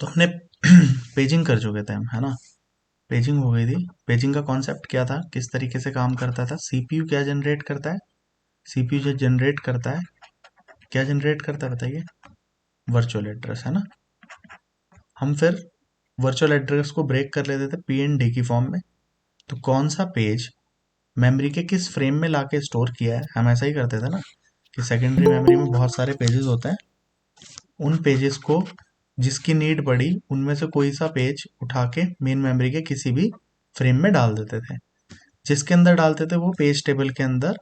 तो हमने पेजिंग कर चुके थे हम, है ना। पेजिंग हो गई थी। पेजिंग का कॉन्सेप्ट क्या था, किस तरीके से काम करता था। सीपीयू क्या जनरेट करता है, सीपीयू जो जनरेट करता है, क्या जनरेट करता है बताइए, वर्चुअल एड्रेस, है ना। हम फिर वर्चुअल एड्रेस को ब्रेक कर लेते थे पीएनडी की फॉर्म में। तो कौन सा पेज मेमोरी के किस फ्रेम में लाके स्टोर किया है, हम ऐसा ही करते थे ना, कि सेकेंडरी मेमोरी में बहुत सारे पेजेस होते हैं। उन पेजेस को जिसकी नीड पड़ी उनमें से कोई सा पेज उठा के मेन मेमोरी के किसी भी फ्रेम में डाल देते थे। जिसके अंदर डालते थे वो पेज टेबल के अंदर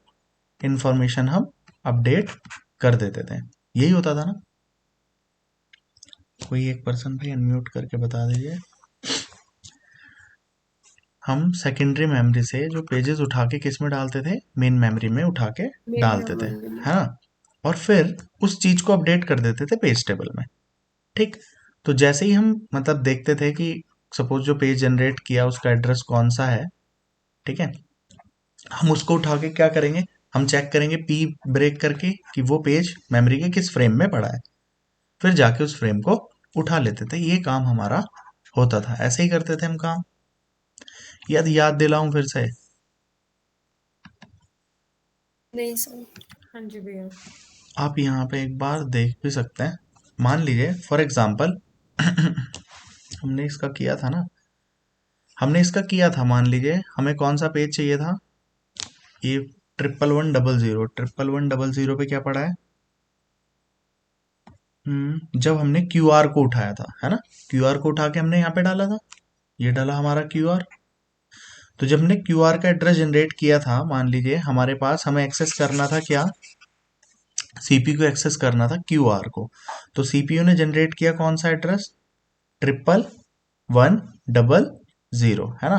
इंफॉर्मेशन हम अपडेट कर देते थे। यही होता था ना। कोई एक पर्सन भी अनम्यूट करके बता दीजिए। हम सेकेंडरी मेमोरी से जो पेजेस उठा के किस में डालते थे, मेन मेमोरी में उठा के मेन डालते थे, मेमोरी में। है ना। और फिर उस चीज को अपडेट कर देते थे पेज टेबल में। ठीक। तो जैसे ही हम मतलब देखते थे कि सपोज जो पेज जनरेट किया उसका एड्रेस कौन सा है, ठीक है, हम उसको उठा के क्या करेंगे, हम चेक करेंगे पी ब्रेक करके कि वो पेज मेमोरी के किस फ्रेम में पड़ा है। फिर जाके उस फ्रेम को उठा लेते थे। ये काम हमारा होता था, ऐसे ही करते थे हम काम। यदि याद दिलाऊं फिर से। नहीं सर। हाँ जी भैया। आप यहाँ पे एक बार देख भी सकते हैं। मान लीजिए फॉर एग्जाम्पल हमने इसका किया था ना, हमने इसका किया था, मान लीजिए हमें कौन सा पेज चाहिए था, ये 1110, 1110 पे क्या पड़ा है, जब हमने क्यू आर को उठाया था, है ना। क्यू आर को उठा के हमने यहाँ पे डाला था, ये डाला हमारा क्यू आर। तो जब हमने क्यू आर का एड्रेस जनरेट किया था, मान लीजिए हमारे पास, हमें एक्सेस करना था क्या, सीपीयू को एक्सेस करना था क्यू आर को। तो सीपीयू ने जनरेट किया कौन सा एड्रेस, 1110, है ना।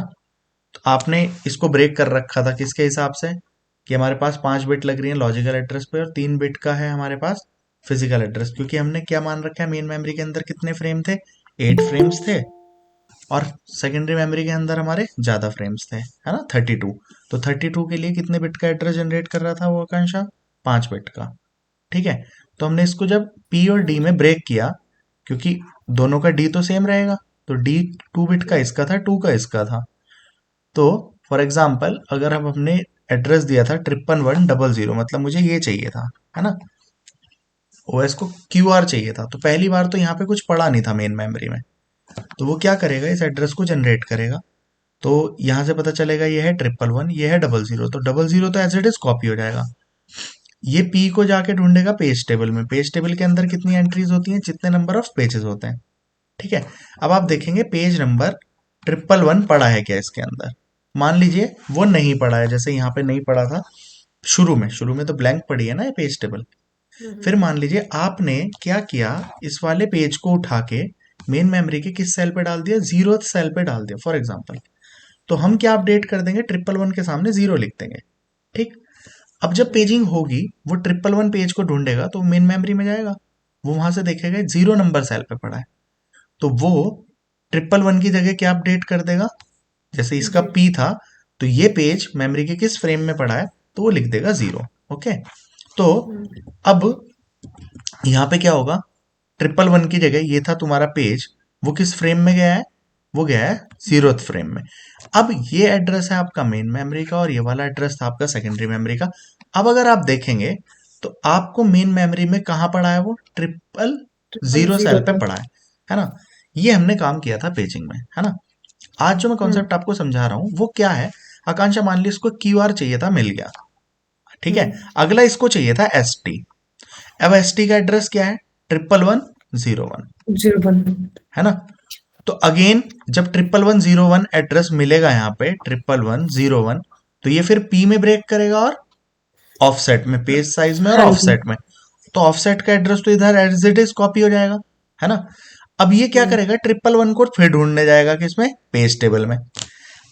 तो आपने इसको ब्रेक कर रखा था किसके हिसाब से, कि हमारे पास 5 बिट लग रही है लॉजिकल एड्रेस पे और 3 बिट का है हमारे पास फिजिकल एड्रेस, क्योंकि हमने क्या मान रखा है, मेन मेमोरी के अंदर कितने फ्रेम थे, 8 फ्रेम्स थे। और सेकेंडरी मेमोरी के अंदर हमारे ज्यादा फ्रेम्स थे, है ना, 32। तो 32 के लिए कितने बिट का एड्रेस जनरेट कर रहा था वो आकांक्षा, 5 बिट का। ठीक है। तो हमने इसको जब पी और हाँ डी में जी। ब्रेक किया, क्योंकि दोनों का डी तो सेम रहेगा, तो डी 2 बिट का इसका था, 2 का इसका था। तो फॉर एग्जाम्पल अगर हम हमने एड्रेस दिया था 1110, मतलब मुझे ये चाहिए था, है ना, ओएस को क्यू आर चाहिए था। तो पहली बार तो यहाँ पे कुछ पड़ा नहीं था मेन मेमोरी में। तो वो क्या करेगा, इस एड्रेस को जनरेट करेगा। तो यहाँ से पता चलेगा ये है 1111, ये है 00, तो 00 तो एज इट इज कॉपी हो जाएगा। ये पी को जाके ढूंढेगा पेज टेबल में, पेज टेबल के अंदर कितनी एंट्रीज होती हैं, जितने नंबर ऑफ पेजेस होते हैं। ठीक है। अब आप देखेंगे पेज नंबर 1111 पड़ा है क्या इसके अंदर। मान लीजिए वो नहीं पड़ा है, जैसे यहाँ पे नहीं पड़ा था, शुरू में तो ब्लैंक पड़ी है ना ये पेज टेबल। फिर मान लीजिए आपने क्या किया, इस वाले पेज को उठा के मेन मेमोरी के किस सेल पे डाल दिया, 0th सेल पे डाल दिया फॉर एग्जाम्पल। तो हम क्या अपडेट कर देंगे, 1111 के सामने 0 लिख देंगे। ठीक। अब जब पेजिंग होगी, वो 1111 पेज को ढूंढेगा तो मेन मेमोरी में जाएगा, वो वहां से देखेगा 0 नंबर सेल पे पड़ा है। तो वो 1111 की जगह क्या अपडेट कर देगा, जैसे इसका जी। पी था, तो ये पेज मेमोरी के किस फ्रेम में पड़ा है, तो वो लिख देगा 0। ओके। तो अब यहाँ पे क्या होगा, 1111 की जगह ये था तुम्हारा पेज, वो किस फ्रेम में गया है, वो गया है 0th फ्रेम में। अब ये एड्रेस है आपका मेन मेमोरी का और ये वाला एड्रेस था आपका सेकेंडरी मेमोरी का। अब अगर आप देखेंगे तो आपको मेन मेमोरी में कहाँ पड़ा है, वो triple triple zero cell zero पे पे। पड़ा है ना। ये हमने काम किया था पेजिंग में, है ना। आज जो मैं हम्म। कॉन्सेप्ट आपको समझा रहा हूँ वो क्या है, आकांक्षा मान ली इसको क्यू आर चाहिए था, मिल गया। ठीक है। हम्म। अगला इसको चाहिए था एस टी। अब एस टी का एड्रेस क्या है, 1110, 01। है ना। तो अगेन जब 1110 एड्रेस मिलेगा यहाँ पे 1110, तो ये फिर पी में ब्रेक करेगा और ऑफसेट में, पेज साइज में और हाँ जी। ऑफसेट में। तो ऑफसेट का एड्रेस तो इधर एज इट इज कॉपी हो जाएगा, है ना। अब ये क्या हम्म। करेगा, 1111 को फिर ढूंढने जाएगा किसमें, पेज टेबल में। अब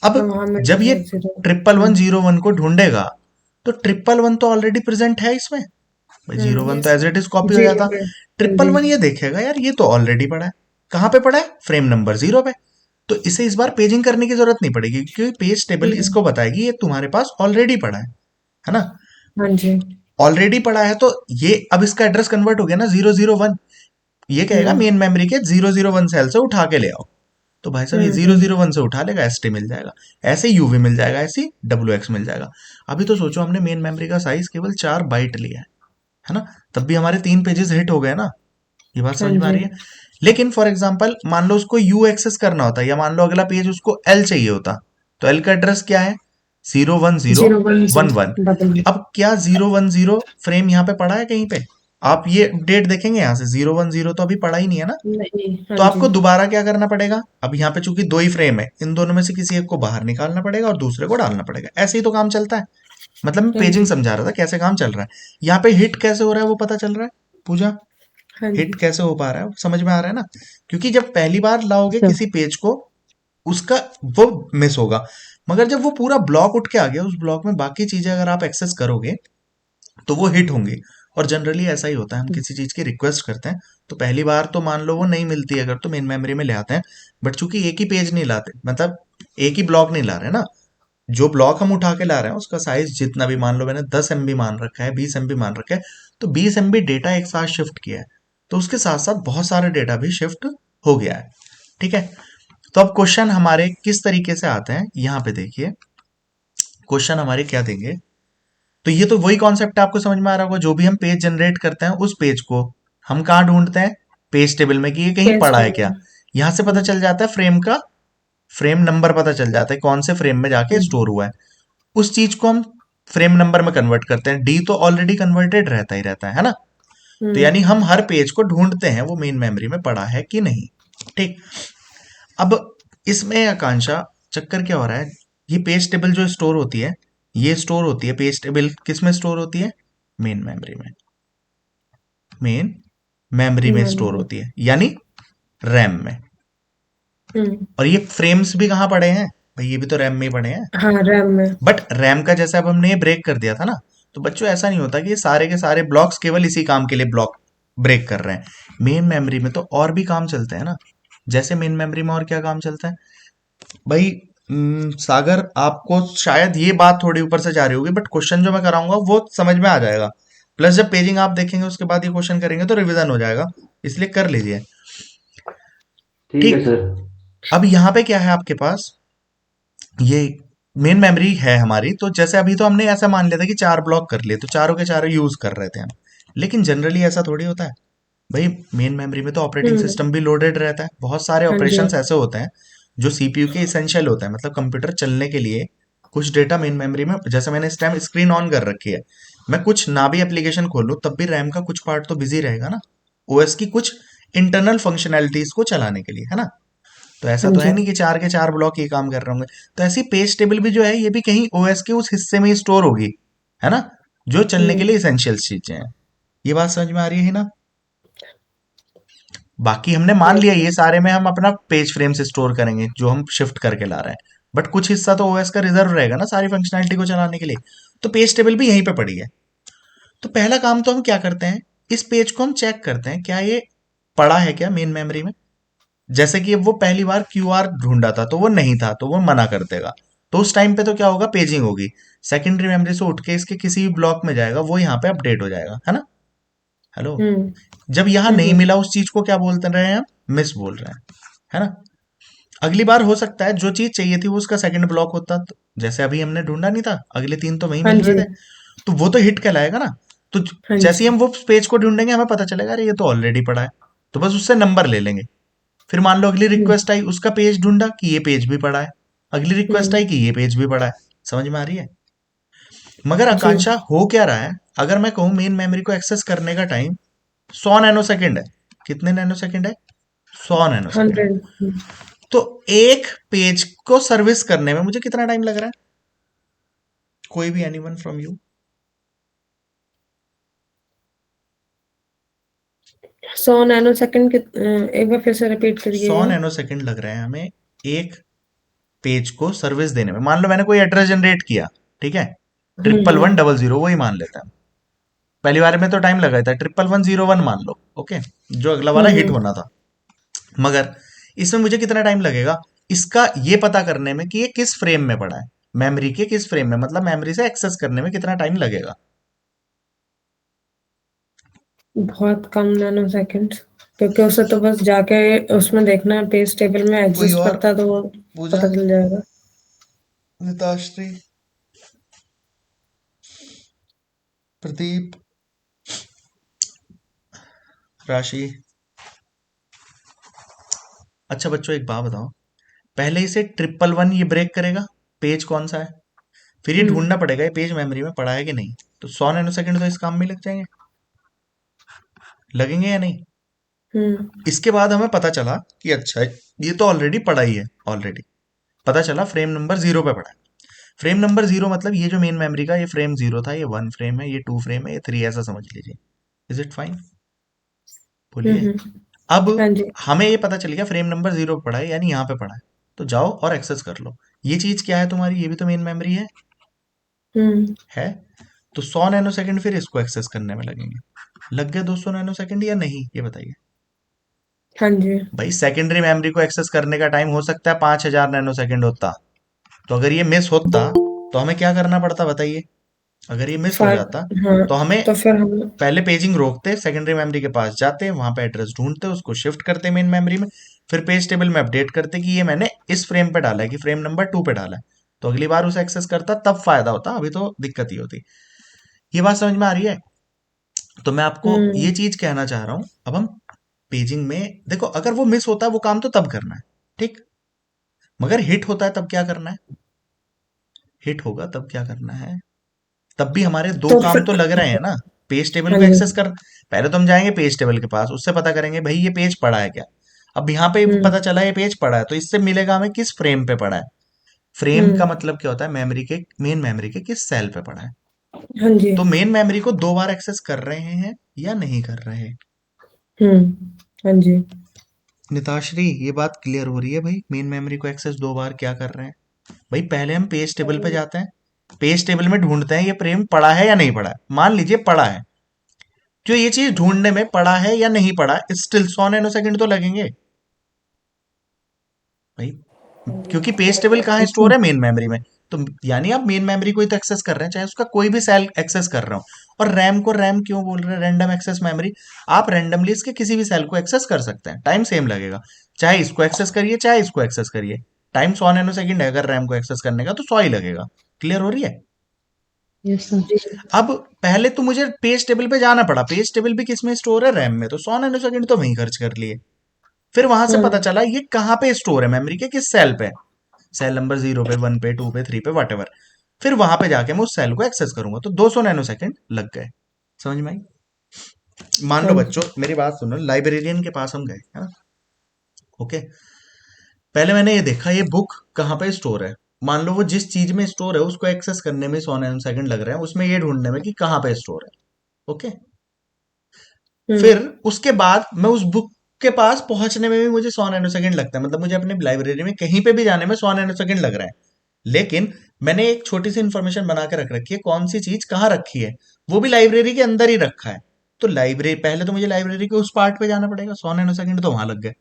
हाँ, वहाँ में जब ये 00। 1110 को ढूंढेगा, तो 1111 तो ऑलरेडी प्रेजेंट है इसमें, भाई 01 तो yes. As it is copy हो जीरो जाता। पे। हाँ ट्रिपल जी। वन ये देखेगा यार ये तो ऑलरेडी पड़ा है, कहाँ पे पड़ा है, फ्रेम नंबर 0 पे। तो इसे इस बार पेजिंग करने की जरूरत नहीं पड़ेगी, क्योंकि पेज टेबल हम्म। इसको बताएगी ये तुम्हारे पास ऑलरेडी पड़ा है ना। हाँ जी। ऑलरेडी पड़ा है तो ये अब इसका एड्रेस कन्वर्ट हो गया ना, 001। ये कहेगा मेन मेमोरी के 001 सेल से उठा के ले आओ, तो भाई साहब ये जीरो हम्म। जीरो वन से उठा लेगा, एस टी मिल जाएगा, ऐसे यूवी मिल जाएगा, ऐसे डब्ल्यू एक्स मिल जाएगा। अभी तो सोचो हमने मेन मेमोरी का साइज केवल 4 बाइट लिया है ना, तब भी हमारे 3 पेजेस हिट हो गए ना। ये बात हाँ समझ में आ जी। रही है। लेकिन फॉर एग्जाम्पल मान लो उसको यू एक्सेस करना होता, या मान लो अगला पेज उसको एल चाहिए होता, तो एल का एड्रेस क्या है, 010 01011। डबल। अब क्या 010 फ्रेम यहाँ पे पड़ा है कहीं पे, आप ये डेट देखेंगे यहाँ से 010 तो अभी पड़ा ही नहीं है ना। नहीं, हाँ तो जी। आपको दोबारा क्या करना पड़ेगा, अब यहाँ पे चूंकि 2 ही फ्रेम है, इन दोनों में से किसी एक को बाहर निकालना पड़ेगा और दूसरे को डालना पड़ेगा, ऐसे ही तो काम चलता है। मतलब मैं हाँ पेजिंग जी। समझा रहा था कैसे काम चल रहा है। यहाँ पे हिट कैसे हो रहा है वो पता चल रहा है पूजा, हाँ हिट जी। कैसे हो पा रहा है वो समझ में आ रहा है ना। क्योंकि जब पहली बार लाओगे अच्छा। किसी पेज को, उसका वो मिस होगा, मगर जब वो पूरा ब्लॉक उठ के आ गया, उस ब्लॉक में बाकी चीजें अगर आप एक्सेस करोगे तो वो हिट होंगी। और जनरली ऐसा ही होता है, हम किसी चीज की रिक्वेस्ट करते हैं तो पहली बार तो मान लो वो नहीं मिलती है अगर, तो मेन मेमोरी में ले आते हैं। बट चूंकि एक ही पेज नहीं लाते, मतलब एक ही ब्लॉक नहीं ला रहे ना, जो ब्लॉक हम उठा के ला रहे हैं उसका साइज जितना भी, मान लो मैंने 10 MB मान रखा है, 20 MB मान रखा है, तो 20 MB डेटा एक साथ शिफ्ट किया है, तो उसके साथ साथ बहुत सारे डेटा भी शिफ्ट हो गया है। ठीक है। तो अब क्वेश्चन हमारे किस तरीके से आते हैं, यहाँ पे देखिए क्वेश्चन हमारे क्या देंगे। तो ये तो वही कॉन्सेप्ट आपको समझ में आ रहा होगा, जो भी हम पेज जनरेट करते हैं उस पेज को हम कहाँ ढूंढते हैं, पेज टेबल में, कि ये कहीं पेज पड़ा है क्या। टेबल। यहां से पता चल जाता है फ्रेम का, फ्रेम नंबर पता चल जाता है कौन से फ्रेम में जाके हम्म। स्टोर हुआ है। उस चीज को हम फ्रेम नंबर में कन्वर्ट करते हैं, डी तो ऑलरेडी कन्वर्टेड रहता ही रहता है ना। तो हम्म। यानी हम हर पेज को ढूंढते हैं वो मेन मेमोरी में पड़ा है कि नहीं। ठीक। अब इसमें आकांक्षा चक्कर क्या हो रहा है, ये पेज टेबल जो स्टोर होती है, ये स्टोर होती है पेज टेबल किस में स्टोर होती है, मेन मेमोरी में, मेन मेमोरी में स्टोर मेमोरी। होती है, यानी रैम में। हम्म। और ये फ्रेम्स भी कहाँ पड़े हैं, भाई ये भी तो रैम में ही पड़े हैं। हाँ, रैम में। बट रैम का जैसे अब हमने ये ब्रेक कर दिया था ना, तो बच्चों ऐसा नहीं होता कि ये सारे के सारे ब्लॉक्स केवल इसी काम के लिए ब्लॉक ब्रेक कर रहे हैं। मेन मेमोरी में तो और भी काम चलते हैं ना। जैसे मेन मेमोरी में और क्या काम चलता है भाई, सागर आपको शायद ये बात थोड़ी ऊपर से जा रही होगी, बट क्वेश्चन जो मैं कराऊंगा वो समझ में आ जाएगा। प्लस जब पेजिंग आप देखेंगे उसके बाद ये क्वेश्चन करेंगे तो रिवीजन हो जाएगा, इसलिए कर लीजिए। ठीक है ठीक। सर। अब यहाँ पे क्या है आपके पास, ये मेन मेमोरी है हमारी, तो जैसे अभी तो हमने ऐसा मान लिया था कि 4 ब्लॉक कर लिए, तो चारों के चारों यूज कर रहे थे हम। लेकिन जनरली ऐसा थोड़ी होता है भाई, मेन मेमोरी में तो ऑपरेटिंग हम्म। सिस्टम भी लोडेड रहता है, बहुत सारे हाँ जी। ऑपरेशंस ऐसे होते हैं जो सीपीयू के इसेंशियल होते हैं, मतलब कंप्यूटर चलने के लिए कुछ डेटा मेन मेमोरी में, जैसे मैंने इस टाइम स्क्रीन ऑन कर रखी है, मैं कुछ ना भी एप्लीकेशन खोलूं तब भी रैम का कुछ पार्ट तो बिजी रहेगा ना, ओएस की कुछ इंटरनल फंक्शनैलिटीज को चलाने के लिए, है ना। तो ऐसा हाँ तो है जी। नहीं कि चार के चार ब्लॉक ये काम कर रहे होंगे। तो ऐसी पेज टेबल भी जो है ये भी कहीं ओएस के उस हिस्से में ही स्टोर होगी, है ना, जो चलने के हम्म। लिए इसेंशियल चीजें हैं। ये बात समझ में आ रही है ना। बाकी हमने मान लिया यस। ये सारे में हम अपना पेज फ्रेम से स्टोर करेंगे जो हम शिफ्ट करके ला रहे हैं, बट कुछ हिस्सा तो ओएस का रिजर्व रहेगा ना सारी फंक्शनैलिटी को चलाने के लिए। तो पेज टेबल भी यहीं पे पड़ी है। तो पहला काम तो हम क्या करते हैं, इस पेज को हम चेक करते हैं क्या ये पड़ा है क्या मेन मेमोरी में। जैसे कि अब वो पहली बार क्यूआर ढूंढा था तो वो नहीं था, तो वो मना कर देगा। तो उस टाइम पे तो क्या होगा, पेजिंग होगी, सेकेंडरी मेमोरी से उठ के इसके किसी भी ब्लॉक में जाएगा, वो यहाँ पे अपडेट हो जाएगा, है ना। हेलो। हम्म। जब यहाँ हाँ नहीं जी। मिला उस चीज को क्या बोलते रहे हैं हम, मिस बोल रहे हैं, है ना। अगली बार हो सकता है जो चीज चाहिए थी वो उसका सेकंड ब्लॉक होता, तो जैसे अभी हमने ढूंढा नहीं था, अगले 3 तो वहीं हाँ मिल रहे जी। थे, तो वो तो हिट कहलाएगा ना। तो हाँ जैसे ही जी। हम वो पेज को ढूंढेंगे हमें पता चलेगा अरे ये तो ऑलरेडी पड़ा है, तो बस उससे नंबर ले लेंगे। फिर मान लो अगली हम्म। रिक्वेस्ट आई, उसका पेज ढूंढा कि ये पेज भी पड़ा है, अगली रिक्वेस्ट आई हम्म। कि ये पेज भी पड़ा है। समझ में आ रही है। मगर जी। आकांक्षा हो क्या रहा है, अगर मैं कहूं मेन मेमोरी को एक्सेस करने का टाइम 100 नैनो सेकेंड है, कितने नैनो सेकेंड है, 100 नैनो सेकेंड। 100। तो एक पेज को सर्विस करने में मुझे कितना टाइम लग रहा है, कोई भी anyone from you. 100 nano second के एक बार फिर से रिपीट 100 करिएगा। नैनो सेकेंड लग रहे हैं हमें एक पेज को सर्विस देने में। मान लो मैंने कोई एड्रेस जनरेट किया, ठीक है, ट्रिपल वन हम्म। डबल जीरो वही मान लेते हैं। पहली बार में तो टाइम लगा था, 11101 मान लो, ओके, जो अगला वाला हिट हम्म। होना था। मगर इसमें मुझे कितना टाइम लगेगा इसका ये पता करने में कि ये किस फ्रेम में पड़ा है, मेमोरी के किस फ्रेम में, मतलब मेमोरी से एक्सेस करने में कितना टाइम लगेगा। बहुत कम नैनो सेकंड। क्योंकि उसे तो बस जाके उसमें देखना है, पेज टेबल में कोई एग्जिस्ट और? करता है तो वो पूजा, पता चल जाएगा। निताश्री, प्रदीप, राशि। अच्छा बच्चों एक बात बताओ, पहले इसे ट्रिपल वन ये ब्रेक करेगा, पेज कौन सा है, फिर ये ढूंढना पड़ेगा ये पेज मेमोरी में पड़ा है कि नहीं। तो 100 नैनो सेकंड तो इस काम में लग जाएंगे, लगेंगे या नहीं। इसके बाद हमें पता चला कि अच्छा ये तो ऑलरेडी पड़ा ही है, ऑलरेडी पता चला फ्रेम नंबर 0 पे पड़ा है। फ्रेम नंबर 0 मतलब ये जो मेन मेमोरी का ये फ्रेम 0 था, ये 1 फ्रेम है, ये 2 फ्रेम है, ये 3, ऐसा समझ लीजिए। Is it fine? बोलिए। अब हाँ जी। हमें ये पता चल गया फ्रेम नंबर 0 पे पड़ा है, यानी यहाँ पे पड़ा है, तो जाओ और एक्सेस कर लो। ये चीज क्या है तुम्हारी, ये भी तो मेन मेमोरी है। तो 100 नैनो सेकंड फिर इसको एक्सेस करने में लगेंगे। लग गए 200 नैनो सेकंड या नहीं, ये बताइए। हाँ जी। भाई सेकेंडरी मेमोरी को एक्सेस करने का टाइम हो सकता है 5000 नैनो सेकंड होता, तो अगर ये मिस होता तो हमें क्या करना पड़ता बताइए। अगर ये मिस हो फाइव। जाता हाँ, तो हमें तो फिर हम पहले पेजिंग रोकते, सेकेंडरी मेमोरी के पास जाते, वहां पे एड्रेस ढूंढते, उसको शिफ्ट करते मेन मेमोरी में, फिर पेज टेबल में अपडेट करते कि ये मैंने इस फ्रेम पे डाला है, कि फ्रेम नंबर 2 पे डाला है, तो अगली बार उसे एक्सेस करता तब फायदा होता, अभी तो दिक्कत ही होती। ये बात समझ में आ रही है? तो मैं आपको ये चीज कहना चाह रहा हूं, अब हम पेजिंग में देखो, अगर वो मिस होता है वो काम तो तब करना है, ठीक, मगर हिट होता है तब क्या करना है, हिट होगा तब क्या करना है, तब भी हमारे दो तो काम फिर तो लग रहे हैं ना। पेज टेबल हाँ को जी। एक्सेस कर, पहले तो हम जाएंगे पेज टेबल के पास, उससे पता करेंगे भाई ये पेज पड़ा है क्या। अब यहाँ पे पता चला ये पेज पड़ा है, तो इससे मिलेगा हमें किस फ्रेम पे पड़ा है। फ्रेम का मतलब क्या होता है, मेमोरी के, मेन मेमोरी के किस सेल पे पड़ा है। हाँ जी। तो मेन मेमोरी को 2 बार एक्सेस कर रहे हैं या नहीं कर रहे हैं। हाँ जी। निताश्री ये बात क्लियर हो रही है भाई, मेन मेमोरी को एक्सेस 2 बार क्या कर रहे हैं। भाई पहले हम पेज टेबल पे जाते हैं, पेज टेबल में ढूंढते हैं ये फ्रेम पड़ा है या नहीं पड़ा है, मान लीजिए पड़ा है, जो ये चीज ढूंढने में पड़ा है या नहीं पड़ा, स्टिल 100 नैनो सेकंड तो लगेंगे भाई, क्योंकि पेज टेबल कहाँ स्टोर है, मेन मेमोरी में। तो यानी आप मेन मेमोरी को ही तो एक्सेस कर रहे हैं, चाहे उसका कोई भी सेल एक्सेस कर रहे हो। और रैम को रैम क्यों बोल रहे हैं, रैंडम एक्सेस मेमोरी। आप रैंडमली इसके किसी भी सेल को एक्सेस कर सकते हैं, टाइम सेम लगेगा, चाहे इसको एक्सेस करिए चाहे इसको एक्सेस करिए। टाइम 100 नैनो सेकंड है अगर रैम को एक्सेस करने का, तो 100 ही लगेगा। क्लियर हो रही है? Yes sir. अब पहले तो मुझे पेज टेबल पे जाना पड़ा, पेज टेबल भी किस में स्टोर है, रैम में, तो 100 नैनो सेकंड तो वहीं खर्च कर लिए। फिर वहां से पता चला ये कहाँ पे स्टोर है, मेमोरी के किस सेल पे, सेल नंबर 0 पे, 1 पे, 2 पे, 3 पे, वट। फिर वहां पे जाके मैं उस सेल को एक्सेस करूंगा, तो 200 नैनो सेकंड लग गए। समझ में आई? मान लो हाँ बच्चों जी। मेरी बात सुनो, लाइब्रेरियन के पास हम गए, है ना, ओके। पहले मैंने ये देखा ये बुक कहाँ पे स्टोर है, मान लो वो जिस चीज में स्टोर है उसको एक्सेस करने में 100 नैनो सेकंड लग रहे हैं, उसमें ये ढूंढने में कि कहाँ पे स्टोर है, ओके। फिर उसके बाद मैं उस बुक के पास पहुंचने में भी मुझे 100 नैनो सेकंड लगता है, मतलब मुझे अपनी लाइब्रेरी में कहीं पे भी जाने में 100 नैनो सेकंड लग रहा है। लेकिन मैंने एक छोटी सी इंफॉर्मेशन बना के रख रखी है, कौन सी चीज कहाँ रखी है, वो भी लाइब्रेरी के अंदर ही रखा है। तो लाइब्रेरी, पहले तो मुझे लाइब्रेरी के उस पार्ट पे जाना पड़ेगा, 100 नैनो सेकंड तो वहां लग गए।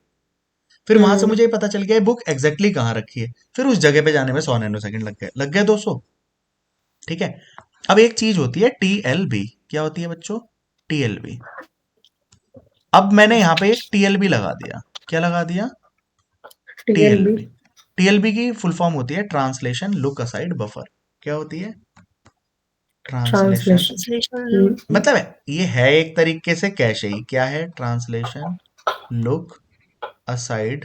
फिर वहां से मुझे पता चल गया बुक एग्जैक्टली कहाँ रखी है, फिर उस जगह पे जाने में 100 नैनो सेकंड लग गए 200। ठीक है। अब एक चीज होती है टीएलबी, क्या होती है बच्चों, टीएलबी। अब मैंने यहाँ पे एक टीएलबी लगा दिया, क्या लगा दिया, टीएलबी। टीएलबी। टीएलबी की फुल फॉर्म होती है ट्रांसलेशन लुक असाइड बफर। क्या होती है, ट्रांसलेशन, ट्रांसलेशन। मतलब है ये है एक तरीके से कैशे ही, क्या है, ट्रांसलेशन लुक असाइड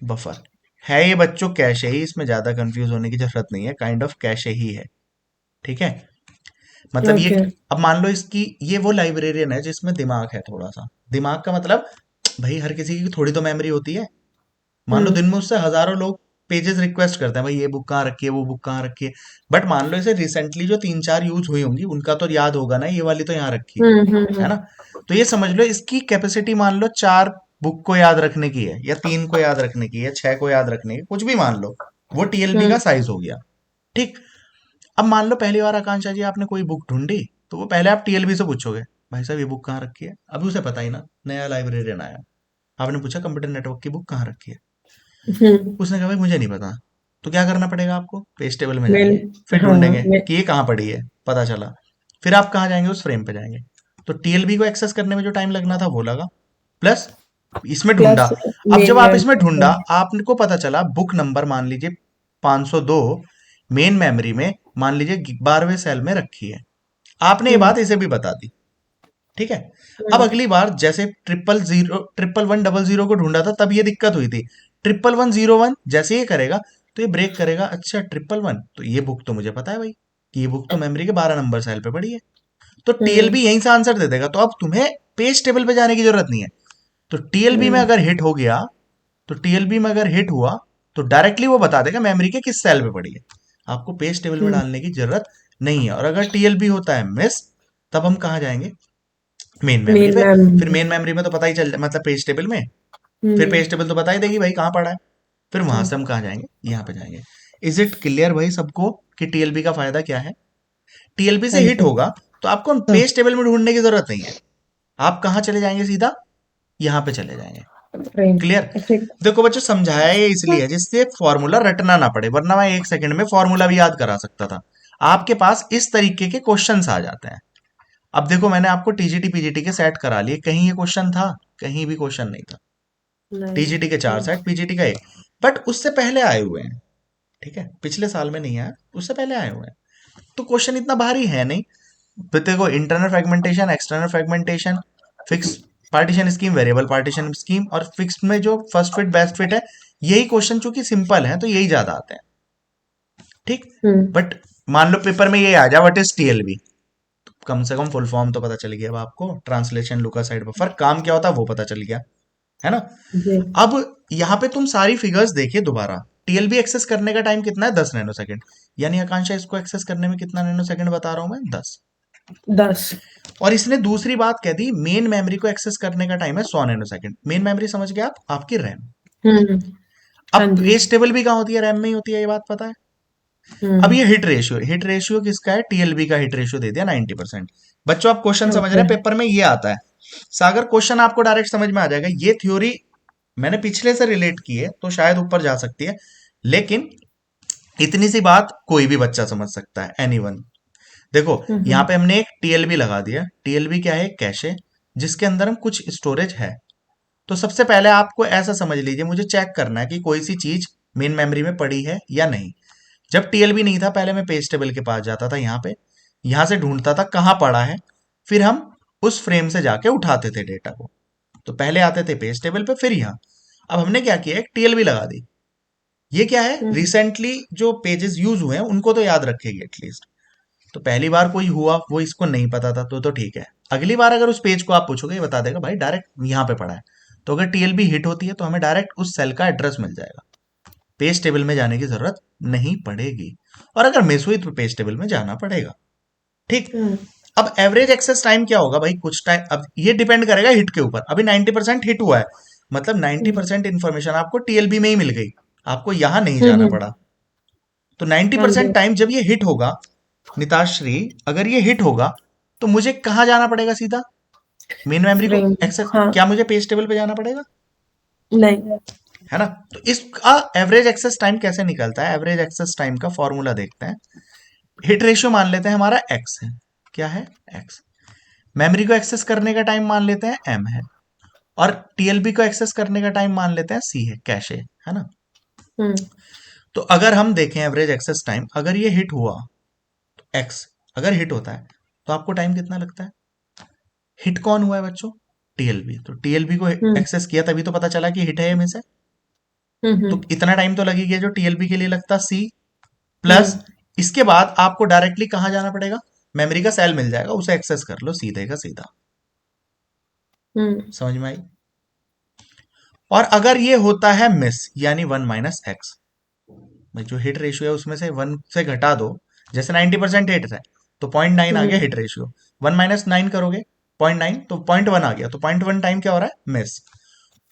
बफर है ये बच्चों, कैशे ही, इसमें ज्यादा कंफ्यूज होने की जरूरत नहीं है, काइंड ऑफ कैशे ही है। ठीक है, मतलब ये, ओके। अब मान लो इसकी, ये वो लाइब्रेरियन है जिसमें दिमाग है थोड़ा सा, दिमाग का मतलब भाई हर किसी की थोड़ी तो मेमोरी होती है। मान लो दिन में उससे हजारों लोग पेजेस रिक्वेस्ट करते हैं, भाई ये बुक कहाँ रखी है, वो बुक कहाँ रखी है, बट मान लो इसे रिसेंटली जो 3-4 यूज हुई होंगी उनका तो याद होगा ना, ये वाली तो यहाँ रखी है ना। तो ये समझ लो इसकी कैपेसिटी मान लो 4 बुक को याद रखने की है, या 3 को याद रखने की, या 6 को याद रखने की, कुछ भी मान लो, वो टीएलबी का साइज हो गया। ठीक। अब मान लो पहली बार आकांक्षा जी आपने कोई बुक ढूंढी, तो वो पहले आप टीएलबी से पूछोगे, भाई साहब ये बुक कहाँ रखी है, अभी उसे पता ही ना, नया लाइब्रेरियन आया, आपने पूछा कंप्यूटर नेटवर्क की बुक कहाँ रखी है, उसने कहा भाई मुझे नहीं पता। तो क्या करना पड़ेगा आपको, पेज टेबल में मेन। जाएंगे, फिर हाँ। ढूंढेंगे कि ये कहाँ पड़ी है, पता चला, फिर आप कहाँ जाएंगे, उस फ्रेम पे जाएंगे। तो टीएलबी को एक्सेस करने में जो टाइम लगना था वो लगा, प्लस इसमें ढूंढा। प्लस अब जब मेन आप इसमें ढूंढा, मेमोरी। आपको पता चला बुक नंबर मान लीजिए 502 मेन मेमोरी में मान लीजिए 12वें सेल में रखी है। आपने ये बात इसे भी बता दी, ठीक है। अब अगली बार जैसे 111 को ढूंढा था तब ये दिक्कत हुई थी। 1101 जैसे ये करेगा तो ये ब्रेक करेगा, अच्छा 111 तो ये बुक तो मुझे पता है भाई कि ये बुक तो मेमोरी के 12 नंबर सेल पे पड़ी है, तो टीएलबी यहीं से आंसर दे देगा। तो अब तुम्हें पेज टेबल पे जाने की जरूरत नहीं है। तो टीएलबी में अगर हिट हो गया, तो टीएलबी में अगर हिट हुआ तो डायरेक्टली वो बता देगा मेमोरी के किस सेल पे पड़ी है, आपको पेज टेबल में डालने की जरूरत नहीं है। और अगर टीएलबी होता है मिस, तब हम कहाँ जाएंगे, मेन मेमोरी मेन पे। फिर मेमोरी। मेन मेमोरी में तो पता ही चल, मतलब पेज टेबल में, फिर पेज टेबल तो बता ही देगी भाई कहाँ पड़ा है। फिर वहां से हम कहाँ जाएंगे, यहाँ पे जाएंगे। इज इट क्लियर भाई सबको कि टीएलबी का फायदा क्या है? टीएलबी से हाँ हिट जी। होगा तो आपको पेज टेबल में ढूंढने की जरूरत नहीं है, आप कहाँ चले जाएंगे, सीधा यहाँ पे चले जाएंगे। फ्रेम। क्लियर? ठीक। देखो बच्चों, समझाया ये इसलिए है जिससे फॉर्मूला रटना ना पड़े, वरना मैं 1 सेकंड में फॉर्मूला भी याद करा सकता था। आपके पास इस तरीके के क्वेश्चंस आ जाते हैं। अब देखो मैंने आपको टीजीटी पीजीटी के सेट करा लिए, कहीं ये क्वेश्चन था? कहीं भी क्वेश्चन नहीं था। नहीं। टीजीटी के 4 सेट, पीजीटी का 1, बट उससे पहले आए हुए हैं, ठीक है, पिछले साल में नहीं आया, उससे पहले आए हुए हैं। तो क्वेश्चन इतना भारी है नहीं। फिर देखो internal fragmentation, external fragmentation, fix partition scheme, variable partition scheme, और फिक्स में जो फर्स्ट फिट बेस्ट फिट है, यही क्वेश्चन चूंकि सिंपल है तो यही ज्यादा आते हैं, ठीक। बट मान लो पेपर में ये आ जाए व्हाट इज टीएलबी, कम से कम फुल फॉर्म तो पता चल गया। अब आपको ट्रांसलेशन लुका साइड बफर काम क्या होता है वो पता चल गया, है ना। जी। अब यहाँ पे तुम सारी फिगर्स देखिए दोबारा। टीएलबी एक्सेस करने का टाइम कितना है, 10 नैनो सेकंड। यानी आकांक्षा इसको एक्सेस करने में कितना नैनो सेकंड बता रहा हूं मैं, 10। 10। और इसने दूसरी बात कह दी, मेन मेमोरी को एक्सेस करने का टाइम है 100 नैनो सेकंड। मेन मेमोरी समझ गए आप, आपकी रैम। हम्म। अब हाँ जी। पेज टेबल भी कहाँ होती है, रैम में ही होती है, ये बात पता है। अब हम्म। ये हिट रेशियो किसका है, टीएलबी का हिट रेशियो दे दिया 90%। बच्चों आप क्वेश्चन समझ रहे ओके। हैं, पेपर में ये आता है। सागर क्वेश्चन आपको डायरेक्ट समझ में आ जाएगा। ये थ्योरी मैंने पिछले से रिलेट की है तो शायद ऊपर जा सकती है, लेकिन इतनी सी बात कोई भी बच्चा समझ सकता है, एनीवन। देखो यहाँ पे हमने एक टीएलबी लगा दिया। टीएलबी क्या है, कैशे, जिसके अंदर हम कुछ स्टोरेज है। तो सबसे पहले आपको ऐसा समझ लीजिए, मुझे चेक करना है कि कोई सी चीज मेन मेमोरी में पड़ी है या नहीं। जब टीएलबी नहीं था, पहले मैं पेज टेबल के पास जाता था, यहाँ पे, यहाँ से ढूंढता था कहाँ पड़ा है, फिर हम उस फ्रेम से जाके उठाते थे डेटा को। तो पहले आते थे पेज टेबल पे, फिर यहाँ। अब हमने क्या किया, एक टीएलबी लगा दी। ये क्या है, रिसेंटली जो पेजेस यूज हुए हैं उनको तो याद रखेगी एटलीस्ट। तो पहली बार कोई हुआ वो इसको नहीं पता था तो ठीक है। अगली बार अगर उस पेज को आप पूछोगे, ये बता देगा भाई डायरेक्ट यहाँ पे पड़ा है। तो अगर टीएलबी हिट होती है तो हमें डायरेक्ट उस सेल का एड्रेस मिल जाएगा, पेज टेबल में जाने की जरूरत नहीं पड़ेगी। और अगर मिस हुई तो पेज टेबल में जाना पड़ेगा, ठीक। अब एवरेज एक्सेस टाइम क्या होगा भाई, कुछ टाइम, अब ये डिपेंड करेगा हिट के ऊपर। अभी 90% हिट हुआ है, मतलब 90% इंफॉर्मेशन आपको टीएलबी में ही मिल गई, आपको यहां नहीं जाना पड़ा। तो हाँ जी। 90% टाइम जब ये हिट होगा, निताश्री, अगर ये हिट होगा तो मुझे कहां जाना पड़ेगा, सीधा मेन मेमोरी को फ्रेम। एक्सेस। हाँ। क्या मुझे पेज टेबल पे जाना पड़ेगा, नहीं। है ना। तो इसका एवरेज एक्सेस टाइम कैसे निकलता है, एवरेज एक्सेस टाइम का फॉर्मूला देखते हैं। हिट रेशियो मान लेते हैं हमारा एक्स है, क्या है, एक्स। मेमोरी को एक्सेस करने का टाइम मान लेते हैं एम है, और टीएलबी को एक्सेस करने का टाइम मान लेते हैं सी है, कैशे, है ना। हम्म। तो अगर हम देखें एवरेज एक्सेस टाइम, अगर ये हिट हुआ तो एक्स अगर हिट होता है तो आपको टाइम कितना लगता है। हिट कौन हुआ है बच्चों, टीएलबी। तो टीएलबी को हम्म। एक्सेस किया तभी तो पता चला कि हिट है में से। तो इतना टाइम तो लगी गया जो टीएलबी के लिए लगता, सी। प्लस हम्म। इसके बाद आपको डायरेक्टली कहां जाना पड़ेगा, मेमोरी का सेल मिल जाएगा, उसे एक्सेस कर लो सीधे का सीधा। हम्म। समझ में आई? और अगर ये होता है मिस, यानी 1 - एक्स, जो हिट रेशियो है उसमें से 1 से घटा दो। जैसे 90% हिट है तो 0.9 आ गया हिट रेशियो, 1 - 9 करोगे 0.9, तो 0.1 आ गया, तो 0.1 टाइम क्या हो रहा है, मिस।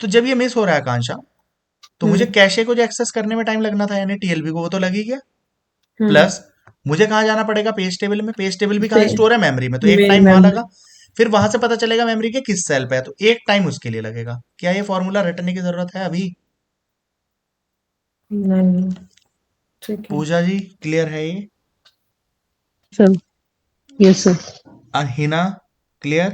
तो जब ये मिस हो रहा है आकांक्षा, तो मुझे कैशे को जो एक्सेस करने में टाइम लगना था, यानी टीएलबी को, वो तो लग ही गया। प्लस मुझे कहाँ जाना पड़ेगा, पेज टेबल में। पेज टेबल भी कहाँ स्टोर है, मेमोरी में, तो एक मेन टाइम वहां मेमोरी। लगा। फिर वहां से पता चलेगा मेमोरी के किस सेल पे है, तो एक टाइम उसके लिए लगेगा। क्या ये फॉर्मूला रटने की जरूरत है अभी? नहीं। ठीक है। पूजा जी क्लियर है ये? Sir. Yes sir. Hina clear?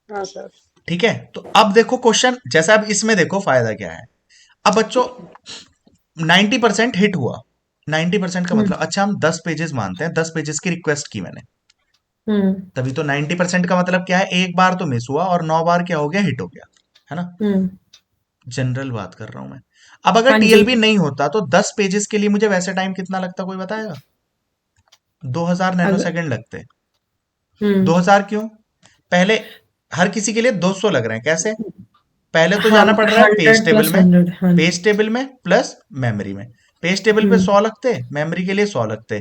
हाँ सर। ठीक है, तो अब देखो क्वेश्चन, जैसा अब इसमें देखो फायदा क्या है। अब बच्चों 90% हिट हुआ। 90% का मतलब, अच्छा हम 10 पेजेस मानते हैं, 10 पेजेस की रिक्वेस्ट की मैंने, हम्म तभी तो 90% का मतलब क्या है, एक बार तो मिस हुआ और 9 बार क्या हो गया, हिट हो गया, है ना। हम्म जनरल बात कर रहा हूं मैं। अब अगर हाँ जी। टीएलबी नहीं होता तो 10 पेजेस के लिए मुझे वैसे टाइम कितना लगता, कोई बताएगा? 2000 नैनो अगर सेकेंड लगते। हम्म 2000 क्यों? पहले हर किसी के लिए 200 लग रहे हैं, कैसे? पहले तो हाँ, जाना पड़ रहा है पेज 100 टेबल प्लस में, 100, हाँ जी। पेज टेबल में प्लस मेमोरी में। पेज टेबल पे हम्म 100 लगते, मेमोरी के लिए 100 लगते,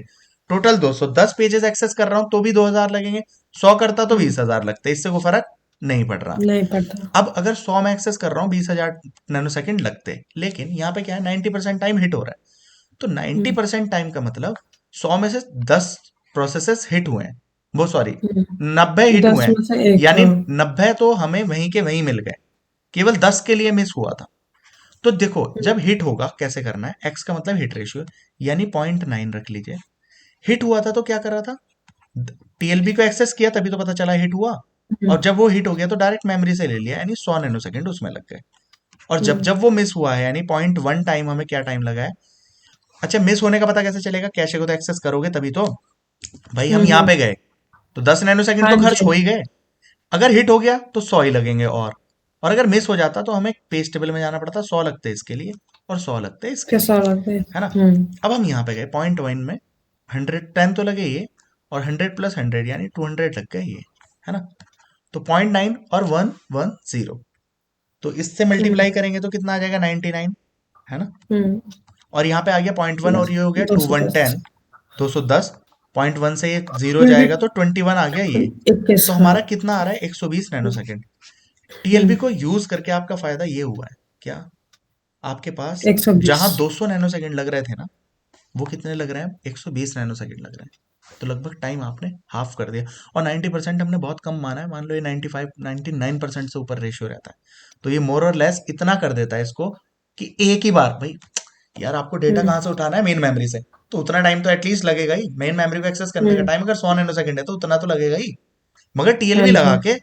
टोटल 200। 10 पेजेस एक्सेस कर रहा हूं तो भी 2000 लगेंगे, 100 करता तो हम्म 20,000 लगते, इससे कोई फर्क नहीं पड़ रहा। नहीं पड़ता। अब अगर 100 में एक्सेस कर रहा हूँ 20,000 नैनो सेकेंड लगते, लेकिन यहाँ पे क्या है, 90% टाइम हिट हो रहा है। तो 90% टाइम का मतलब 100 में से 10 प्रोसेसेस हिट हुए हैं, वो सॉरी 90 हिट हुए 10 हैं, में से एक, यानी हाँ। 90 तो हमें वहीं के वहीं मिल गए, केवल 10 के लिए मिस हुआ था। तो देखो जब हिट होगा कैसे करना है, एक्स का मतलब हिट रेशियो, यानी 0.9 रख लीजिए। हिट हुआ था तो क्या कर रहा था, टीएलबी को एक्सेस किया तभी तो पता चला हिट हुआ, हम्म और जब वो हिट हो गया तो डायरेक्ट मेमोरी से ले लिया, यानी 100 नैनो सेकंड उसमें लग गए। और जब हम्म जब वो मिस हुआ है, यानी 0.1 टाइम, हमें क्या टाइम लगा है। अच्छा, मिस होने का पता कैसे चलेगा, कैशे को तो एक्सेस करोगे तभी तो। भाई हम यहाँ हम्म, पे गए तो 10 नैनो सेकंड हाँ तो खर्च जी। हो ही गए। अगर हिट हो गया तो 100 ही लगेंगे, और अगर मिस हो जाता तो हमें पेज टेबल में जाना पड़ता, 100 लगते इसके लिए और 100 लगते इसके लिए, कैसा लगता है? है ना। हम्म अब हम यहाँ पे गए 0.1 में 110 तो लगे ये, और 100 प्लस 100 यानी 200 लग गए ये, है ना। तो 0.9 और 110, तो इससे हम्म मल्टीप्लाई करेंगे तो कितना आ जाएगा, 99, है ना। हम्म और यहाँ पे आ गया 0.1 और ये हो गया 210। 110, 210। 0.1 से ये जीरो जाएगा तो 21 आ गया ये। 21, तो हाँ। हमारा कितना आ रहा है, 120 नैनो सेकेंड। टीएलबी हम्म को यूज करके आपका फायदा ये हुआ है क्या, आपके पास 120। जहां 200 नैनो सेकेंड लग रहे थे ना, वो कितने लग रहे हैं, 120 नैनो सेकेंड लग रहे हैं। तो लगभग टाइम आपने हाफ कर दिया। और 90% हमने बहुत कम माना है, मान लो ये 95 99% से ऊपर रेशियो रहता है, तो ये मोर और लेस इतना कर देता है इसको, कि एक ही बार भाई, यार आपको डेटा हम्म कहाँ से उठाना है, मेन मेमोरी से, तो उतना टाइम तो एटलीस्ट लगेगा ही। मेन मेमोरी को एक्सेस करने का हम्म टाइम अगर 100 नैनो सेकंड है तो उतना तो लगेगा ही। मगर हाँ टीएलबी लगा जी। के,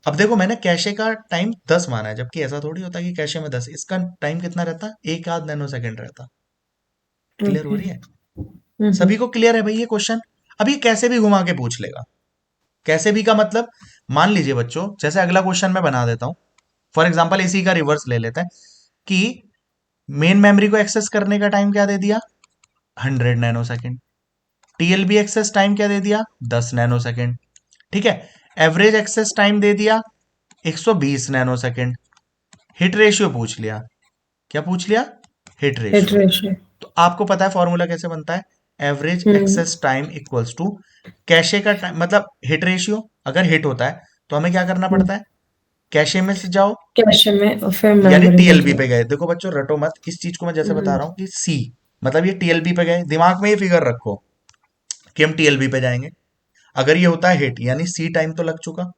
अब देखो मैंने कैशे का टाइम 10 माना है, जबकि ऐसा थोड़ी होता कि कैशे में 10, इसका टाइम कितना रहता, एक आध नैनो सेकंड रहता। क्लियर हो ओके। रही है, सभी को क्लियर है भाई ये क्वेश्चन। अब ये कैसे भी घुमा के पूछ लेगा। कैसे भी का मतलब, मान लीजिए बच्चों, जैसे अगला क्वेश्चन मैं बना देता हूं, फॉर एग्जांपल इसी का रिवर्स ले लेते हैं, कि मेन मेमोरी को एक्सेस करने का टाइम क्या दे दिया, 100 nano second. TLB access time क्या दे दिया, 10 नैनो सेकेंड। ठीक है, एवरेज एक्सेस टाइम दे दिया 120 नैनो सेकेंड। हिट रेशियो पूछ लिया, क्या पूछ लिया, हिट हिट रेशियो। रेशियो। तो आपको पता है फॉर्मूला कैसे बनता है, average hmm access time equals to cache का टाइम, मतलब हिट रेशियो। अगर हिट होता है तो हमें क्या करना पड़ता है, कैशे में से जाओ, कैश में और फिर यानी मेमोरी में टीएलबी जाओ। पे गए। देखो बच्चों रटो मत, इस चीज को मैं जैसे बता हम्म रहा हूं कि सी, मतलब ये टीएलबी पे गए, दिमाग में ये फिगर रखो कि हम टीएलबी पे जाएंगे। अगर ये होता है हिट, यानी सी टाइम तो लग चुका।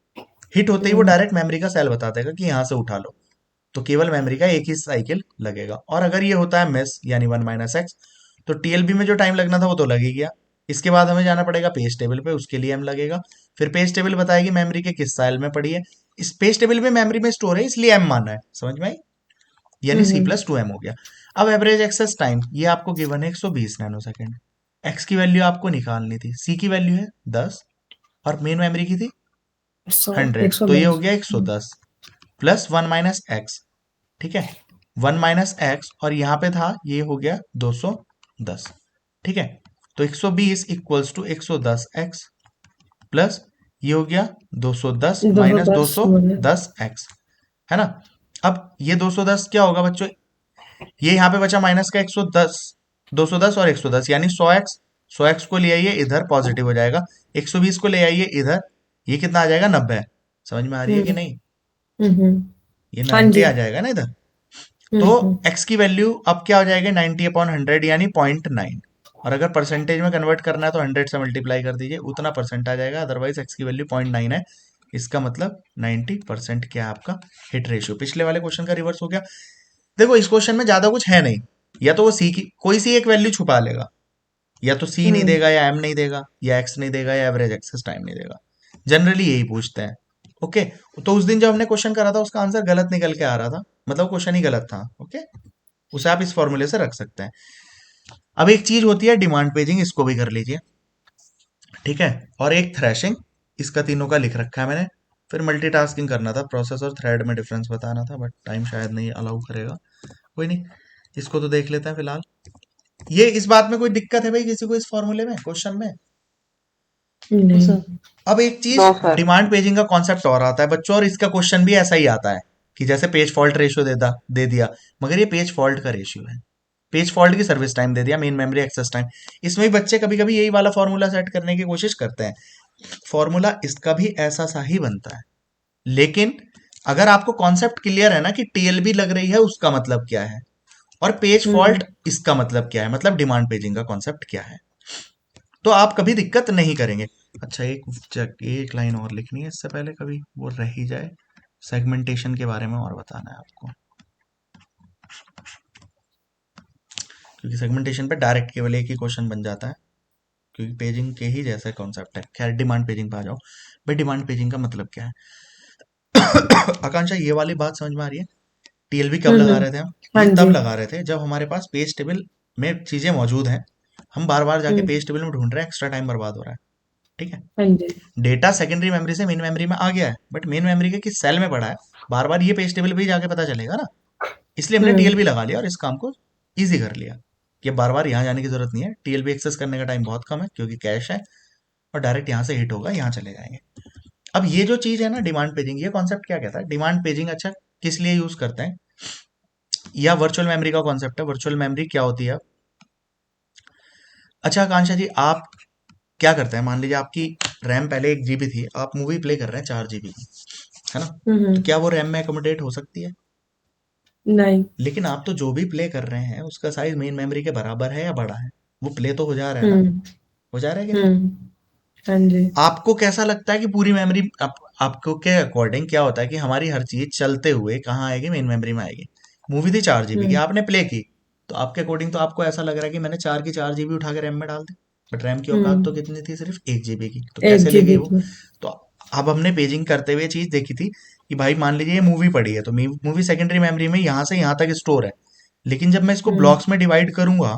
हिट होते ही वो हम्म डायरेक्ट मेमोरी का सेल बता देगा कि यहां से उठा लो, तो केवल मेमोरी का एक ही साइकिल लगेगा। और अगर ये होता है मिस, यानी 1 - x, तो टीएलबी में जो टाइम लगना था वो तो लग ही गया। इसके बाद हमें जाना पड़ेगा पेज टेबल पे, उसके लिए एम लगेगा। फिर पेज टेबल बताएगी मेमोरी के किस साइल में पड़ी है, इस पेज टेबल में मेमोरी में स्टोर है इसलिए एम माना है, समझ में आई, यानी सी हम्म प्लस टू एम हो गया। अब एवरेज एक्सेस टाइम ये आपको गिवन है 120 नैनो सेकेंड। एक्स की वैल्यू आपको निकालनी थी, सी की वैल्यू है 10, और मेन मेमोरी की थी 100 100, तो ये हो 110। गया 110 प्लस 1 - x। ठीक है, 1 - x, और यहां पे था ये हो गया 210। ठीक है, तो 120 इक्वल्स टू 110 x प्लस ये हो गया 210 माइनस 210 बोले। 210 x, है ना। अब ये 210 क्या होगा बच्चों, ये यहां पे बचा माइनस का 110, 210 और 110 यानी 100 x। 100 x को ले आइए इधर, पॉजिटिव हो जाएगा। 120 को ले आइए इधर, ये कितना आ जाएगा, 90। समझ में आ रही है कि हम्म नहीं, हम्म ये हाँ 90 जी। आ जाएगा ना इधर। तो हम्म x की वैल्यू अब क्या हो जाएगी, 90/100 यानी 0.9। और अगर परसेंटेज में कन्वर्ट करना है तो 100 से मल्टीप्लाई कर दीजिए, उतना परसेंट आ जाएगा। अदरवाइज x की वैल्यू 0.9 है, इसका मतलब 90% क्या है आपका हिट रेशियो। पिछले वाले क्वेश्चन का रिवर्स हो गया। देखो इस क्वेश्चन में ज्यादा कुछ है नहीं, या तो वो सी की कोई सी एक वैल्यू छुपा लेगा, या तो सी नहीं हम्म देगा, या एम नहीं देगा, या एक्स नहीं देगा, या एवरेज एक्सेस टाइम नहीं देगा। जनरली यही पूछते हैं। ओके। तो उस दिन जब हमने क्वेश्चन करा था उसका आंसर गलत निकल के आ रहा था, मतलब क्वेश्चन ही गलत था। ओके, उसे आप इस फॉर्मूले से रख सकते हैं। अब एक चीज होती है डिमांड पेजिंग, इसको भी कर लीजिए, ठीक है। और एक थ्रैशिंग, इसका तीनों का लिख रखा है मैंने। फिर मल्टीटास्किंग करना था, प्रोसेस और थ्रेड में डिफरेंस बताना था, बट टाइम शायद नहीं अलाउ करेगा। कोई नहीं, इसको तो देख लेते हैं फिलहाल। ये इस बात में कोई दिक्कत है भाई किसी को इस फॉर्मूले में, क्वेश्चन में? No, नहीं। sir. अब एक चीज नो सर। डिमांड पेजिंग का कॉन्सेप्ट और आता है बच्चों, और इसका क्वेश्चन भी ऐसा ही आता है कि जैसे पेज फॉल्ट रेशियो दे दिया, मगर ये पेज फॉल्ट का रेशियो है, पेज फॉल्ट की सर्विस टाइम दे दिया, मेन मेमोरी एक्सेस टाइम। इसमें भी बच्चे कभी कभी यही वाला फॉर्मूला सेट करने की कोशिश करते हैं। फॉर्मूला इसका भी ऐसा सा ही बनता है, लेकिन अगर आपको कॉन्सेप्ट क्लियर है ना कि टीएलबी लग रही है उसका मतलब क्या है, और पेज फॉल्ट इसका मतलब क्या है, मतलब डिमांड पेजिंग का कॉन्सेप्ट क्या है, तो आप कभी दिक्कत नहीं करेंगे। अच्छा, एक लाइन और लिखनी है इससे पहले कभी वो रह ही जाए, सेगमेंटेशन के बारे में और बताना है आपको, क्योंकि सेगमेंटेशन पे डायरेक्ट केवल एक ही क्वेश्चन बन जाता है, क्योंकि पेजिंग के ही जैसा कॉन्सेप्ट है। खैर, डिमांड पेजिंग पे आ जाओ भाई। डिमांड पेजिंग का मतलब क्या है? आकांक्षा, ये वाली बात समझ में आ रही है? टीएलबी कब लगा रहे थे हम? हाँ ये तब जी। लगा रहे थे जब हमारे पास पेज टेबल में चीजें मौजूद हैं, हम बार बार जाके पेज टेबल में ढूंढ रहे हैं, एक्स्ट्रा टाइम बर्बाद हो रहा है, ठीक है। हाँ जी। डेटा सेकेंडरी मेमोरी से मेन मेमोरी में आ गया है, बट मेन मेमोरी के किस सेल में पड़ा है, बार बार ये पेज टेबल पे ही जाके पता चलेगा ना। इसलिए हमने टीएलबी लगा लिया और इस काम को इजी कर लिया कि बार बार यहाँ जाने की जरूरत नहीं है। टीएलबी एक्सेस करने का टाइम बहुत कम है क्योंकि कैश है, और डायरेक्ट यहाँ से हिट होगा, यहाँ चले जाएंगे। अब ये जो चीज है ना डिमांड पेजिंग, ये कॉन्सेप्ट क्या कहता है? डिमांड पेजिंग अच्छा किस लिए यूज करते हैं, या वर्चुअल मेमोरी का कॉन्सेप्ट है। वर्चुअल मेमोरी क्या होती है? अच्छा आकांक्षा जी, आप क्या करते हैं, मान लीजिए आपकी रैम पहले 1 GB थी, आप मूवी प्ले कर रहे हैं 4 GB की, है ना, तो क्या वो रैम में एकोमोडेट हो सकती है? नहीं। लेकिन आप तो जो भी प्ले कर रहे हैं उसका साइज मेन मेमोरी के बराबर है या बड़ा है? वो प्ले तो हो जा रहा है ना, हो जा रहा है कि नहीं? हाँ जी। आपको कैसा लगता है कि पूरी मेमोरी आपको के अकॉर्डिंग क्या होता है कि हमारी हर चीज चलते हुए कहाँ आएगी? मेन मेमोरी में आएगी। मूवी थी 4 GB की, आपने प्ले की, तो आपके अकॉर्डिंग तो आपको ऐसा लग रहा है कि मैंने 4 की 4 GB उठा के रैम में डाल दी, बट रैम की औकात तो कितनी थी? सिर्फ 1 GB की। तो कैसे ले गई 1 GB वो? की। तो अब हमने पेजिंग करते हुए चीज देखी थी कि भाई मान लीजिए ये मूवी पड़ी है, तो मूवी सेकेंडरी मेमोरी में यहाँ से यहाँ तक स्टोर है, लेकिन जब मैं इसको ब्लॉक्स में डिवाइड करूंगा,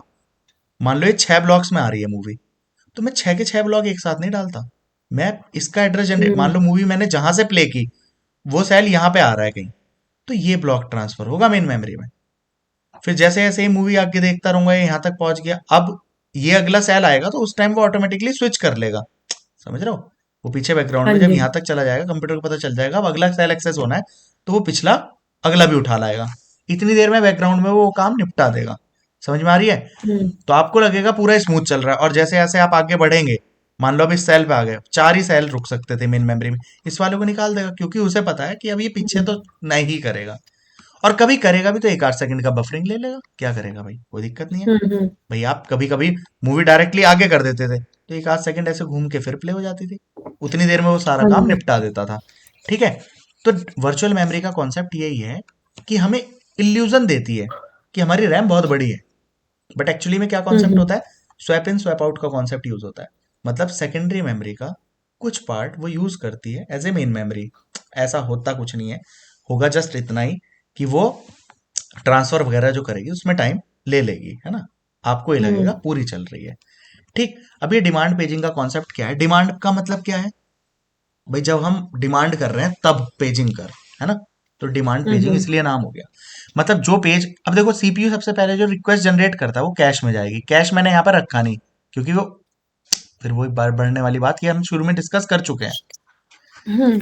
मान लो ये 6 ब्लॉक्स में आ रही है मूवी, तो मैं 6 के 6 ब्लॉक एक साथ नहीं डालता। मैं इसका एड्रेस जनरेट, मान लो मूवी मैंने जहां से प्ले की वो सेल यहाँ पे आ रहा है कहीं, तो ये ब्लॉक ट्रांसफर होगा मेन मेमोरी में। फिर जैसे जैसे ये मूवी आगे देखता रहूंगा, ये यहाँ तक पहुंच गया, अब ये अगला सेल आएगा तो उस टाइम वो ऑटोमेटिकली स्विच कर लेगा, समझ रहे हो? वो पीछे बैकग्राउंड हाँ में जब जी। यहाँ तक चला जाएगा, कंप्यूटर को पता चल जाएगा अब अगला सेल एक्सेस होना है, तो वो पिछला अगला भी उठा लाएगा। इतनी देर में बैकग्राउंड में वो काम निपटा देगा। समझ में आ रही है? तो आपको लगेगा पूरा स्मूथ चल रहा है, और जैसे जैसे आप आगे बढ़ेंगे, मान लो अब इस सेल पे आ गए, 4 ही सेल रुक सकते थे मेन मेमोरी में, इस वाले को निकाल देगा, क्योंकि उसे पता है कि अब ये पीछे तो नहीं करेगा, और कभी करेगा भी तो 1 8 सेकंड का बफरिंग ले लेगा, क्या करेगा भाई, कोई दिक्कत नहीं है। भाई आप कभी कभी मूवी डायरेक्टली आगे कर देते थे, तो 1 8 सेकंड ऐसे घूम के फिर प्ले हो जाती थी, उतनी देर में वो सारा हाँ काम जी। निपटा देता था, ठीक है। तो वर्चुअल मेमोरी का कॉन्सेप्ट यही है कि हमें इल्यूजन देती है कि हमारी रैम बहुत बड़ी है, बट एक्चुअली में क्या कॉन्सेप्ट होता है? स्वैप इन स्वैप आउट का कॉन्सेप्ट यूज होता है। मतलब सेकेंडरी मेमोरी का कुछ पार्ट वो यूज करती है एज ए मेन मेमोरी। ऐसा होता कुछ नहीं है, होगा जस्ट इतना ही कि वो ट्रांसफर वगैरह जो करेगी उसमें टाइम ले लेगी, है ना, आपको ये लगेगा पूरी चल रही है, ठीक। अब ये डिमांड पेजिंग का कॉन्सेप्ट क्या है? डिमांड का मतलब क्या है भाई? जब हम डिमांड कर रहे हैं तब पेजिंग कर, है ना, तो डिमांड पेजिंग इसलिए नाम हो गया। मतलब जो पेज, अब देखो सीपीयू सबसे पहले जो रिक्वेस्ट जनरेट करता है वो कैश में जाएगी, कैश मैंने यहाँ पर रखा नहीं, क्योंकि वो फिर वही बढ़ने वाली बात कि हम शुरू में डिस्कस कर चुके हैं।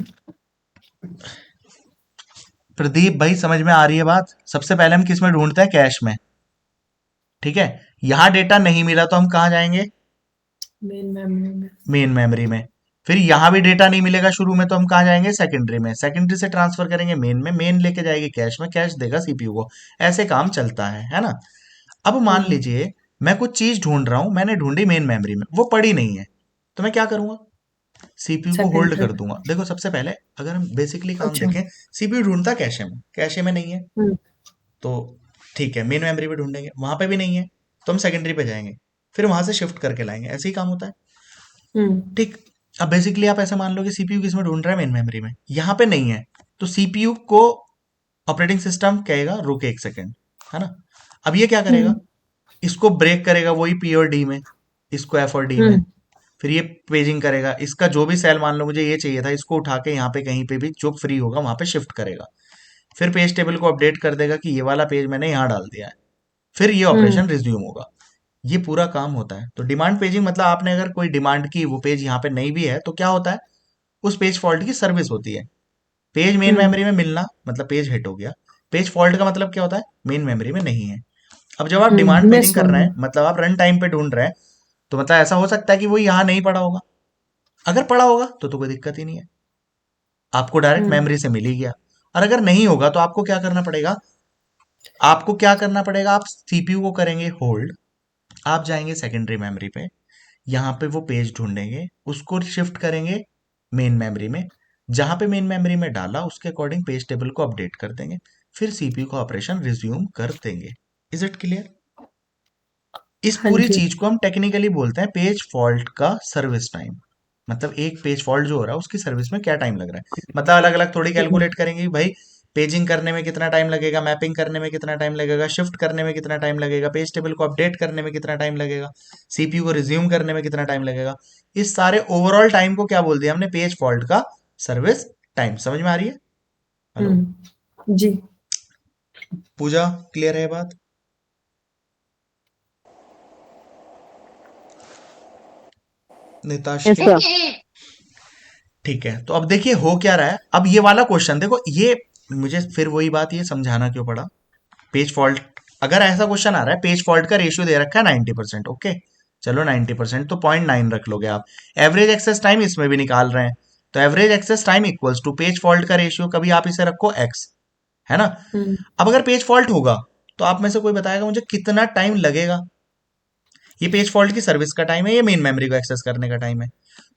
प्रदीप भाई समझ में आ रही है बात? सबसे पहले हम किस में ढूंढते हैं? कैश में, ठीक है। यहां डेटा नहीं मिला तो हम कहाँ जाएंगे? मेन मेमोरी में। मेन मेमोरी में। फिर यहां भी डेटा नहीं मिलेगा शुरू में तो हम कहाँ जाएंगे? सेकेंडरी में। सेकेंडरी से ट्रांसफर करेंगे मेन में, मेन लेके जाएगी कैश में, कैश देगा सीपीयू को। ऐसे काम चलता है ना। अब मान लीजिए मैं कुछ चीज ढूंढ रहा हूं, मैंने ढूंढी मेन मेमोरी में, वो पड़ी नहीं है, तो मैं क्या करूंगा? सीपीयू को होल्ड सेकेंडरी कर में। दूंगा। देखो सबसे पहले अगर हम बेसिकली काम अच्छा। देखें, सीपीयू ढूंढता कैशे में, कैशे में नहीं है, हम्म। तो ठीक है मेन मेमोरी पे ढूंढेंगे, वहां पे भी नहीं है, तो हम सेकेंडरी पे जाएंगे, फिर वहां से शिफ्ट करके लाएंगे, ऐसे ही काम होता है, ठीक। अब बेसिकली आप ऐसा मान लो कि सीपीयू किसमें ढूंढ रहा है, मेन मेमोरी में, यहां पे नहीं है, तो सीपीयू को ऑपरेटिंग सिस्टम कहेगा रुक एक सेकेंड, है ना। अब ये क्या करेगा, इसको ब्रेक करेगा वही पी और डी में, इसको एफ और डी में, फिर ये पेजिंग करेगा, इसका जो भी सेल मान लो मुझे ये चाहिए था, इसको उठा के यहाँ पे कहीं पे भी जो फ्री होगा वहां पे शिफ्ट करेगा, फिर पेज टेबल को अपडेट कर देगा कि ये वाला पेज मैंने यहाँ डाल दिया है, फिर ये ऑपरेशन रिज्यूम होगा। ये पूरा काम होता है। तो डिमांड पेजिंग मतलब आपने अगर कोई डिमांड की, वो पेज यहाँ पे नहीं भी है, तो क्या होता है, उस पेज फॉल्ट की सर्विस होती है। पेज मेन मेमोरी में मिलना मतलब पेज हिट हो गया, पेज फॉल्ट का मतलब क्या होता है, मेन मेमोरी में नहीं है। अब जब आप डिमांड पेजिंग मिस कर रहे होना। हैं, मतलब आप रन टाइम पे ढूंढ रहे हैं, तो मतलब ऐसा हो सकता है कि वो यहाँ नहीं पड़ा होगा, अगर पड़ा होगा तो कोई दिक्कत ही नहीं है, आपको डायरेक्ट मेमोरी से मिल ही गया। और अगर नहीं होगा तो आपको क्या करना पड़ेगा, आप सीपीयू को करेंगे होल्ड, आप जाएंगे सेकेंडरी मेमोरी पे, यहाँ पे वो पेज ढूंढेंगे, उसको शिफ्ट करेंगे मेन मेमोरी में, जहां पे मेन मेमोरी में डाला उसके अकॉर्डिंग पेज टेबल को अपडेट कर देंगे, फिर सीपीयू का ऑपरेशन रिज्यूम कर देंगे। Is it clear? इस हाँ पूरी जी। चीज को हम टेक्निकली बोलते हैं पेज फॉल्ट का सर्विस टाइम। मतलब एक पेज फॉल्ट जो हो रहा है उसकी सर्विस में क्या टाइम लग रहा है, मतलब अलग अलग थोड़ी कैलकुलेट करेंगे कि भाई पेजिंग करने में कितना टाइम लगेगा, मैपिंग करने में कितना टाइम लगेगा, शिफ्ट करने में कितना टाइम लगेगा, पेज टेबल को अपडेट करने में कितना टाइम लगेगा, सीपीयू को रिज्यूम करने में कितना टाइम लगेगा। इस सारे ओवरऑल टाइम को क्या बोल दिया हमने, पेज फॉल्ट का सर्विस टाइम। समझ में आ रही है? हेलो जी। पूजा, क्लियर है ये बात? यस निताश्री? सर। ठीक है, तो अब देखिए हो क्या रहा है। अब ये वाला क्वेश्चन देखो, ये मुझे फिर वही बात ये समझाना क्यों पड़ा, पेज फॉल्ट, अगर ऐसा क्वेश्चन आ रहा है पेज फॉल्ट का रेशियो दे रखा है 90%, ओके चलो 90% तो 0.9 रख लोगे आप, एवरेज एक्सेस टाइम इसमें भी निकाल रहे हैं, तो average access time equals to page fault का रेशियो, कभी आप इसे रखो x, है ना। अब अगर पेज फॉल्ट होगा तो आप में से कोई बताएगा मुझे कितना टाइम लगेगा, ये पेज फॉल्ट की सर्विस का टाइम है, ये मेन मेमोरी को एक्सेस करने का टाइम है।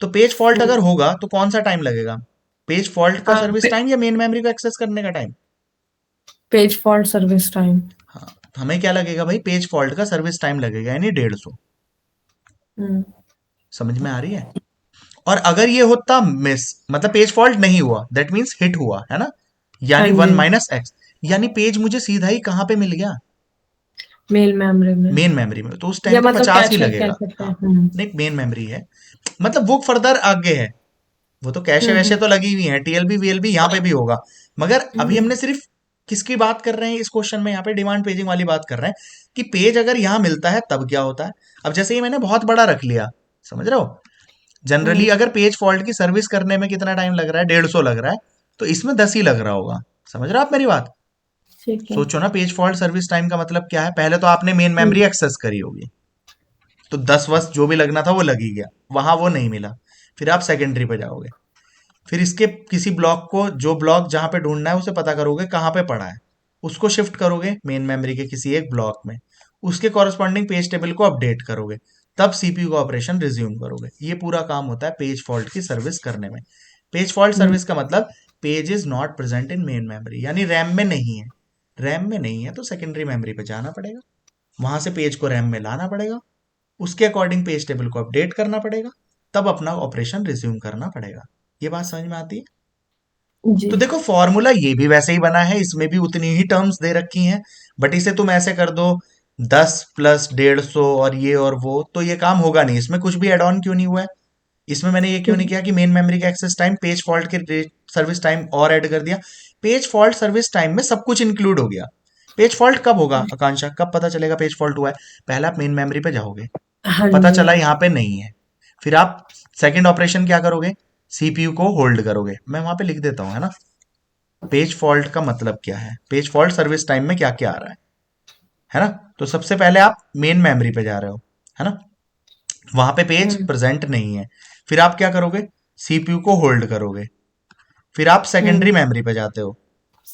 तो पेज फॉल्ट अगर होगा तो कौन सा टाइम लगेगा, पेज फॉल्ट का सर्विस टाइम या मेन मेमोरी को एक्सेस करने का time? Page fault service time. हाँ, हमें क्या लगेगा भाई, पेज फॉल्ट का सर्विस टाइम लगेगा, यानी 150। समझ में आ रही है? और अगर ये होता मिस, मतलब पेज फॉल्ट नहीं हुआ, दैट मीन्स हिट हुआ, है ना, हाँ यानी जी। 1 - x, यानी पेज मुझे सीधा ही कहां पे मिल गया, मेल मेमोरी में, मेन मेमोरी में, तो उस या टाइम पे मतलब 50 ही कैश है, कह लगेगा। सकते हाँ, हैं। नहीं मेन मेमोरी है, मतलब वो फर्दर आगे है, वो तो कैशे वैशे तो लगी हुई है, टीएलबी वीएलबी यहाँ पे भी होगा, मगर अभी हमने सिर्फ किसकी बात कर रहे हैं इस क्वेश्चन में, यहाँ पे डिमांड पेजिंग वाली बात कर रहे हैं कि पेज अगर यहाँ मिलता है तब क्या होता है। अब जैसे ये मैंने बहुत बड़ा रख लिया, समझ रहे हो, जनरली अगर पेज फॉल्ट की सर्विस करने में कितना टाइम लग रहा है, 150 लग रहा है, तो इसमें 10 ही लग रहा होगा। समझ रहे हो आप मेरी बात? ठीक है। सोचो ना, पेज फॉल्ट सर्विस टाइम का मतलब क्या है, पहले तो आपने मेन मेमोरी एक्सेस करी होगी, तो 10 जो भी लगना था वो लग ही गया, वहां वो नहीं मिला, फिर आप सेकेंडरी पे जाओगे, फिर इसके किसी ब्लॉक को, जो ब्लॉक जहां पे ढूंढना है उसे पता करोगे कहां पे पड़ा है, उसको शिफ्ट करोगे मेन मेमोरी के किसी एक ब्लॉक में, उसके कॉरस्पॉन्डिंग पेज टेबल को अपडेट करोगे, तब सीपीयू का ऑपरेशन रिज्यूम करोगे। ये पूरा काम होता है पेज फॉल्ट की सर्विस करने में। पेज फॉल्ट सर्विस का मतलब page is not present in main memory, यानी रैम में नहीं है, रैम में नहीं है तो सेकेंडरी मेमोरी पे जाना पड़ेगा, वहां से पेज को रैम में लाना पड़ेगा, उसके अकॉर्डिंग पेज टेबल को अपडेट करना पड़ेगा, तब अपना ऑपरेशन रिज्यूम करना पड़ेगा। ये बात समझ में आती है? जी। तो देखो फॉर्मूला ये भी वैसे ही बना है, इसमें भी उतनी ही टर्म्स दे रखी हैं, बट इसे तुम ऐसे कर दो 10 प्लस 150 और ये और वो, तो ये काम होगा नहीं। इसमें कुछ भी एड ऑन क्यों नहीं हुआ है, इसमें मैंने ये क्यों नहीं किया कि मेन मेमोरी का एक्सेस टाइम, पेज फॉल्ट के सर्विस टाइम और ऐड कर दिया, पेज फॉल्ट सर्विस टाइम में सब कुछ इंक्लूड हो गया। पेज फॉल्ट कब होगा आकांक्षा, कब पता चलेगा पेज फॉल्ट हुआ है? पहले आप मेन मेमोरी पे जाओगे, हाँ पता जी। चला यहाँ पे नहीं है, फिर आप सेकंड ऑपरेशन क्या करोगे, सीपीयू को होल्ड करोगे। मैं वहां पे लिख देता हूँ, है ना, पेज फॉल्ट का मतलब क्या है, पेज फॉल्ट सर्विस टाइम में क्या क्या आ रहा है ना। तो सबसे पहले आप मेन मेमोरी पे जा रहे हो, है ना, वहां पे पेज प्रेजेंट नहीं है, फिर आप क्या करोगे, सीपीयू को होल्ड करोगे, फिर आप सेकेंडरी मेमोरी पे जाते हो,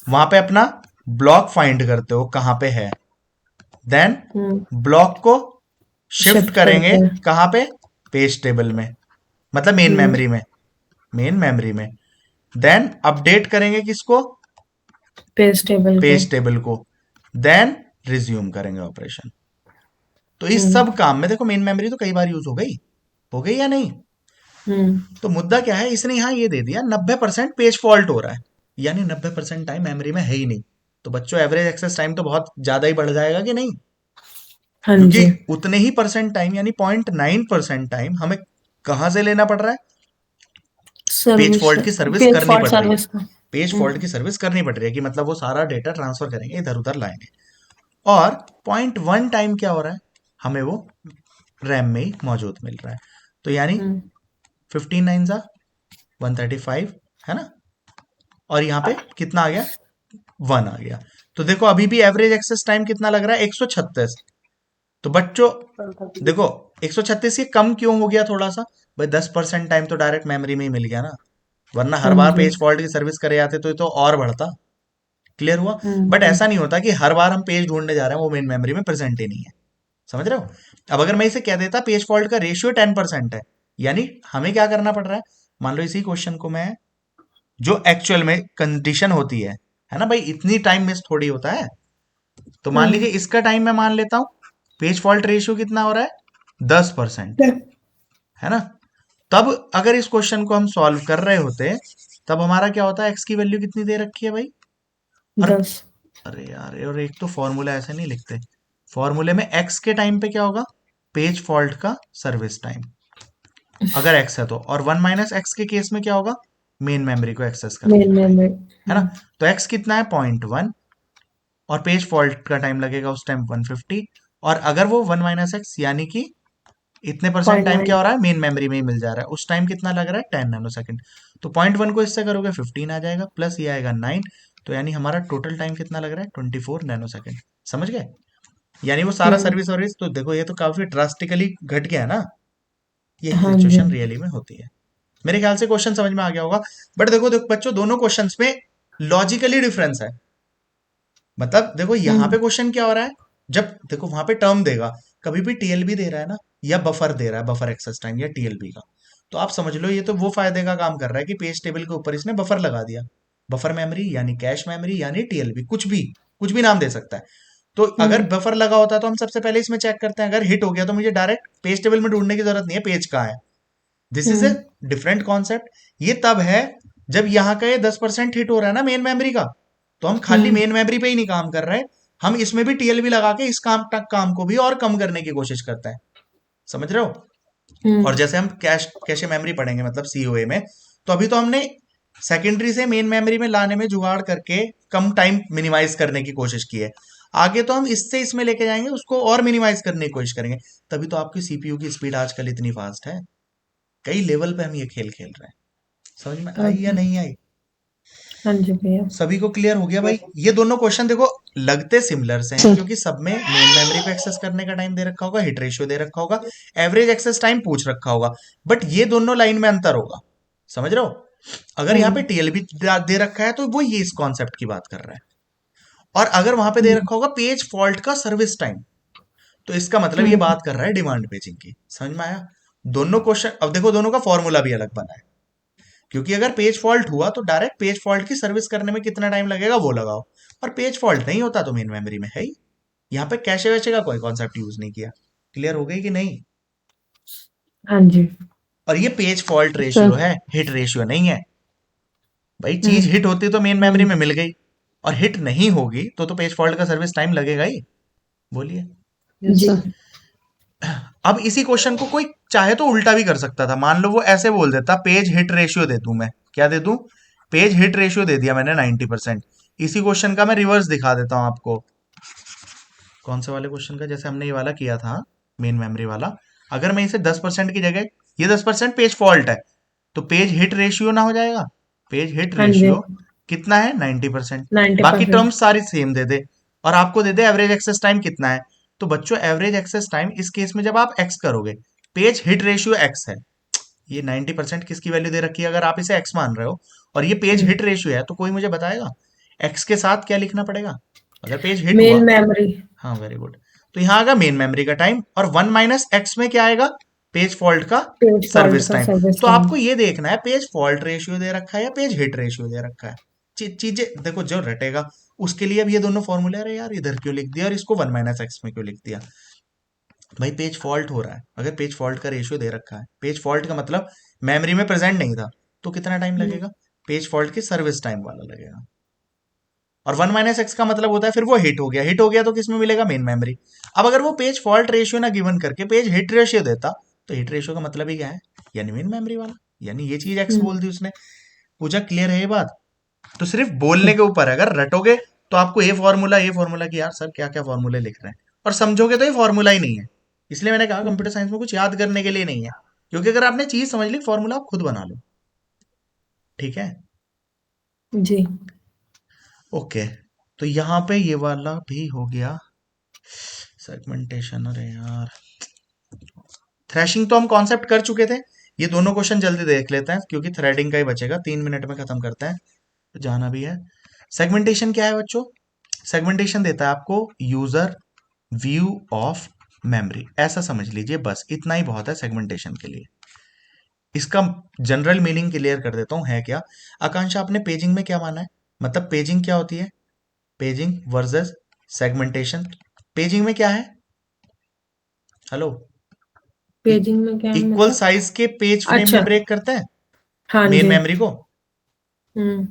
वहां पे अपना ब्लॉक फाइंड करते हो कहां पे है, देन ब्लॉक को शिफ्ट शिफ्ट करेंगे करते हैं। कहां पे, पेज टेबल में, मतलब मेन मेमोरी में, मेन मेमोरी में, देन अपडेट करेंगे किसको, पेज टेबल को। पेज टेबल को, देन रिज्यूम करेंगे ऑपरेशन। तो इस सब काम में देखो मेन मेमोरी तो कई बार यूज हो गई या नहीं, तो मुद्दा क्या है, इसने यहाँ ये दे दिया 90% पेज फॉल्ट हो रहा है, यानी 90% टाइम मेमोरी में है ही नहीं। तो बच्चों एवरेज एक्सेस टाइम तो बहुत ज्यादा ही बढ़ जाएगा कि नहीं, हाँ क्योंकि जी। उतने ही परसेंट टाइम यानी 0.9% टाइम हमें कहाँ से लेना पड़ रहा है, पेज सर्विस, फॉल्ट की सर्विस पेज करनी फॉल्ट पड़ रही है। सर्विस का। पेज फॉल्ट की सर्विस करनी पड़ रही है कि मतलब वो सारा डेटा ट्रांसफर करेंगे, इधर उधर लाएंगे। और 0.1 टाइम क्या हो रहा है, हमें वो रैम में ही मौजूद मिल रहा है। तो यानी 15 9 जा 135 है ना, और यहाँ पे कितना आ गया, 1 आ गया। तो देखो अभी भी एवरेज एक्सेस टाइम कितना लग रहा है, 136। तो बच्चों देखो 136 ये कम क्यों हो गया थोड़ा सा, भाई 10% टाइम तो डायरेक्ट मेमोरी में ही मिल गया ना, वरना हर हाँ बार जी। पेज फॉल्ट की सर्विस करे जाते तो ये तो और बढ़ता। क्लियर हुआ। बट हम्म। ऐसा नहीं होता कि हर बार हम पेज ढूंढने जा रहे हैं वो मेन मेमोरी में प्रेजेंट ही नहीं है, समझ रहे हो। अब अगर मैं इसे कह देता पेज फॉल्ट का रेशियो 10% है, यानी हमें क्या करना पड़ रहा है, मान लो इसी क्वेश्चन को मैं, जो एक्चुअल में कंडीशन होती है ना भाई, इतनी टाइम मिस थोड़ी होता है। तो मान लीजिए इसका टाइम मैं मान लेता हूं, पेज फॉल्ट रेशियो कितना हो रहा है 10%, है ना। तब अगर इस क्वेश्चन को हम सॉल्व कर रहे होते, तब हमारा क्या होता है, एक्स की वैल्यू कितनी दे रखी है भाई, और 10। अरे यार, और एक तो फॉर्मूला ऐसे नहीं लिखते, फॉर्मूले में एक्स के टाइम पे क्या होगा, पेज फॉल्ट का सर्विस टाइम, अगर एक्स है तो, और 1 - एक्स के केस में क्या होगा, मेन मेमोरी को एक्सेस करने मेन का टाइम, मेमोरी। है ना। तो एक्स कितना है 0.1, और पेज फॉल्ट का टाइम लगेगा उस टाइम 150, और अगर वो 1 - एक्स यानी कि इतने परसेंट पॉइंट टाइम क्या 9। हो रहा है, मेन मेमोरी में ही मिल जा रहा है, उस टाइम कितना लग रहा है 10 नैनो सेकंड। तो 0.1 को इससे करोगे 15 आ जाएगा, प्लस ये आएगा 9, तो यानी हमारा टोटल टाइम कितना लग रहा है 24 नैनो सेकंड। समझ गए, यानी वो सारा हम्म। सर्विस सर्विस तो देखो ये तो काफी ड्रास्टिकली घट गया है ना। यही हाँ जी। सिचुएशन रियली में होती है। मेरे ख्याल से क्वेश्चन समझ में आ गया होगा। बट देखो देखो बच्चों, दोनों क्वेश्चंस में लॉजिकली डिफरेंस है। मतलब देखो यहाँ पे क्वेश्चन क्या हो रहा है, जब देखो वहां पे टर्म देगा, कभी भी टीएलबी दे रहा है ना, या बफर दे रहा है, बफर एक्सेस टाइम या टीएलबी का, तो आप समझ लो ये तो वो फायदे का काम कर रहा है कि पेज टेबल के ऊपर इसने बफर लगा दिया। बफर मेमोरी यानी कैश मेमोरी यानी टीएलबी, कुछ भी नाम दे सकता है। तो अगर बफर लगा होता है तो हम सबसे पहले इसमें चेक करते हैं, अगर हिट हो गया तो मुझे डायरेक्ट पेज टेबल में ढूंढने की जरूरत नहीं है पेज कहाँ है। This is a different concept. ये तब है जब यहाँ का ये 10% हिट हो रहा है ना मेन मेमोरी का, तो हम खाली मेन मेमोरी पे ही नहीं काम कर रहे, हम इसमें भी टीएलबी लगा के इस काम को भी और कम करने की कोशिश करते हैं। समझ रहे हो। और जैसे हम कैशे मेमोरी पढ़ेंगे मतलब सीओए में, तो अभी तो हमने सेकेंडरी से मेन मेमोरी में लाने में जुगाड़ करके कम टाइम मिनिमाइज करने की कोशिश की है। आगे तो हम इससे इसमें लेके जाएंगे, उसको और मिनिमाइज करने की कोशिश करेंगे। तभी तो आपकी सीपीयू की स्पीड आजकल इतनी फास्ट है। कई लेवल पे हम ये खेल खेल रहे हैं। समझ में आई या नहीं आई, हाँ जी भैया। सभी को क्लियर हो गया भाई। ये दोनों क्वेश्चन देखो लगते सिमिलर से हैं, क्योंकि सब में मेन मेमोरी को एक्सेस करने का टाइम दे रखा होगा, हिट रेशियो दे रखा होगा, एवरेज एक्सेस टाइम पूछ रखा होगा, बट ये दोनों लाइन में अंतर होगा। समझ रहे हो। अगर यहाँ पे टीएलबी दे रखा है तो वो ये इस कॉन्सेप्ट की बात कर रहा है, और अगर वहां पे दे रखा होगा पेज फॉल्ट का सर्विस टाइम, तो इसका मतलब ये बात कर रहा है डिमांड पेजिंग की। समझ में आया। दोनों क्वेश्चन अब देखो, दोनों का फॉर्मूला भी अलग बना है, क्योंकि अगर पेज फॉल्ट हुआ तो डायरेक्ट पेज फॉल्ट की सर्विस करने में कितना टाइम लगेगा वो लगाओ, और पेज फॉल्ट नहीं होता तो मेन मेमोरी में है ही। यहाँ पे कैशे वैशे का कोई कॉन्सेप्ट यूज नहीं किया। क्लियर हो गई कि नहीं। हाँ जी। और ये पेज फॉल्ट रेशियो सर। है, हिट रेशियो नहीं है। भाई चीज हिट होती तो मेन मेमोरी में मिल गई, और हिट नहीं होगी तो पेज फॉल्ट का सर्विस टाइम लगेगा ही। बोलिए। यस जी। सर। अब इसी क्वेश्चन को कोई चाहे तो उल्टा भी कर सकता था। मान लो वो ऐसे बोल देता, पेज हिट रेशियो दे दूं मैं, क्या दे दूं, पेज हिट रेशियो दे दिया मैंने 90%। इसी क्वेश्चन का मैं रिवर्स दिखा देता हूं आपको। कौन से वाले क्वेश्चन का, जैसे हमने ये वाला किया था मेन मेमोरी वाला, अगर मैं इसे 10% की जगह, ये 10% पेज फॉल्ट है, तो पेज हिट रेशियो ना हो जाएगा, पेज हिट हाँ जी। रेशियो कितना है 90%। बाकी 90%। टर्म्स सारी सेम दे दे, और आपको दे दे एवरेज एक्सेस टाइम कितना है। तो बच्चों एवरेज एक्सेस टाइम इस केस में जब आप एक्स करोगे, पेज हिट रेशियो एक्स है, ये 90% किसकी वैल्यू दे रखी है अगर आप इसे एक्स मान रहे हो, और ये पेज हिट रेशियो है, तो कोई मुझे बताएगा एक्स के साथ क्या लिखना पड़ेगा अगर पेज हिट हुआ। Main memory. हाँ वेरी गुड। तो यहाँ आएगा मेन मेमोरी का टाइम, और 1 - एक्स में क्या आएगा, पेज फॉल्ट का पेज फॉल्ट सर्विस का टाइम। सर्विस तो टाइम। आपको ये देखना है पेज फॉल्ट रेशियो दे रखा है या पेज हिट रेशियो दे रखा है। चीजें देखो जो रटेगा उसके लिए। अब ये दोनों फॉर्मूले, अरे यार इधर क्यों लिख दिया और इसको 1 - एक्स में क्यों लिख दिया। भाई पेज फॉल्ट हो रहा है, अगर पेज फॉल्ट का रेशियो दे रखा है, पेज फॉल्ट का मतलब मेमोरी में प्रेजेंट नहीं था, तो कितना टाइम लगेगा? पेज फॉल्ट की सर्विस टाइम वाला लगेगा। और 1 - x का मतलब होता है फिर वो हिट हो गया, हिट हो गया तो किस में मिलेगा? Main memory. अब अगर वो पेज फॉल्ट रेशियो ना गिवन करके पेज हिट रेशियो देता, तो हिट रेशियो का मतलब ही क्या है? यानी मेन मेमोरी वाला, यानी ये चीज एक्स बोल दी उसने। पूछा क्लियर है ये बात? तो सिर्फ बोलने के ऊपर है, अगर रटोगे तो आपको ये फॉर्मूला की यार सर क्या क्या फॉर्मूले लिख रहे हैं, और समझोगे तो ये फॉर्मूला ही नहीं है। इसलिए मैंने कहा कंप्यूटर साइंस में कुछ याद करने के लिए नहीं है, क्योंकि अगर आपने चीज समझ ली फॉर्मूला आप खुद बना लो। ठीक है, जी। ओके। तो यहाँ पे ये वाला भी हो गया सेगमेंटेशन। अरे यार, थ्रैशिंग तो हम कॉन्सेप्ट कर चुके थे। ये दोनों क्वेश्चन जल्दी देख लेते हैं क्योंकि थ्रेडिंग का ही बचेगा, 3 मिनट में खत्म करते हैं, तो जाना भी है। सेगमेंटेशन क्या है बच्चों? सेगमेंटेशन देता है आपको यूजर व्यू ऑफ मेमोरी, ऐसा समझ लीजिए, बस इतना ही बहुत है सेगमेंटेशन के लिए। इसका जनरल मीनिंग क्लियर कर देता हूं, है क्या? आकांक्षा, आपने पेजिंग में क्या माना है? मतलब पेजिंग क्या होती है? Paging versus segmentation. पेजिंग में क्या है? हेलो, पेजिंग में क्या है इक्वल मतलब? साइज के पेज फ्रेम अच्छा। में ब्रेक करते हैं हाँ मेन जी। मेमोरी को। हम्म।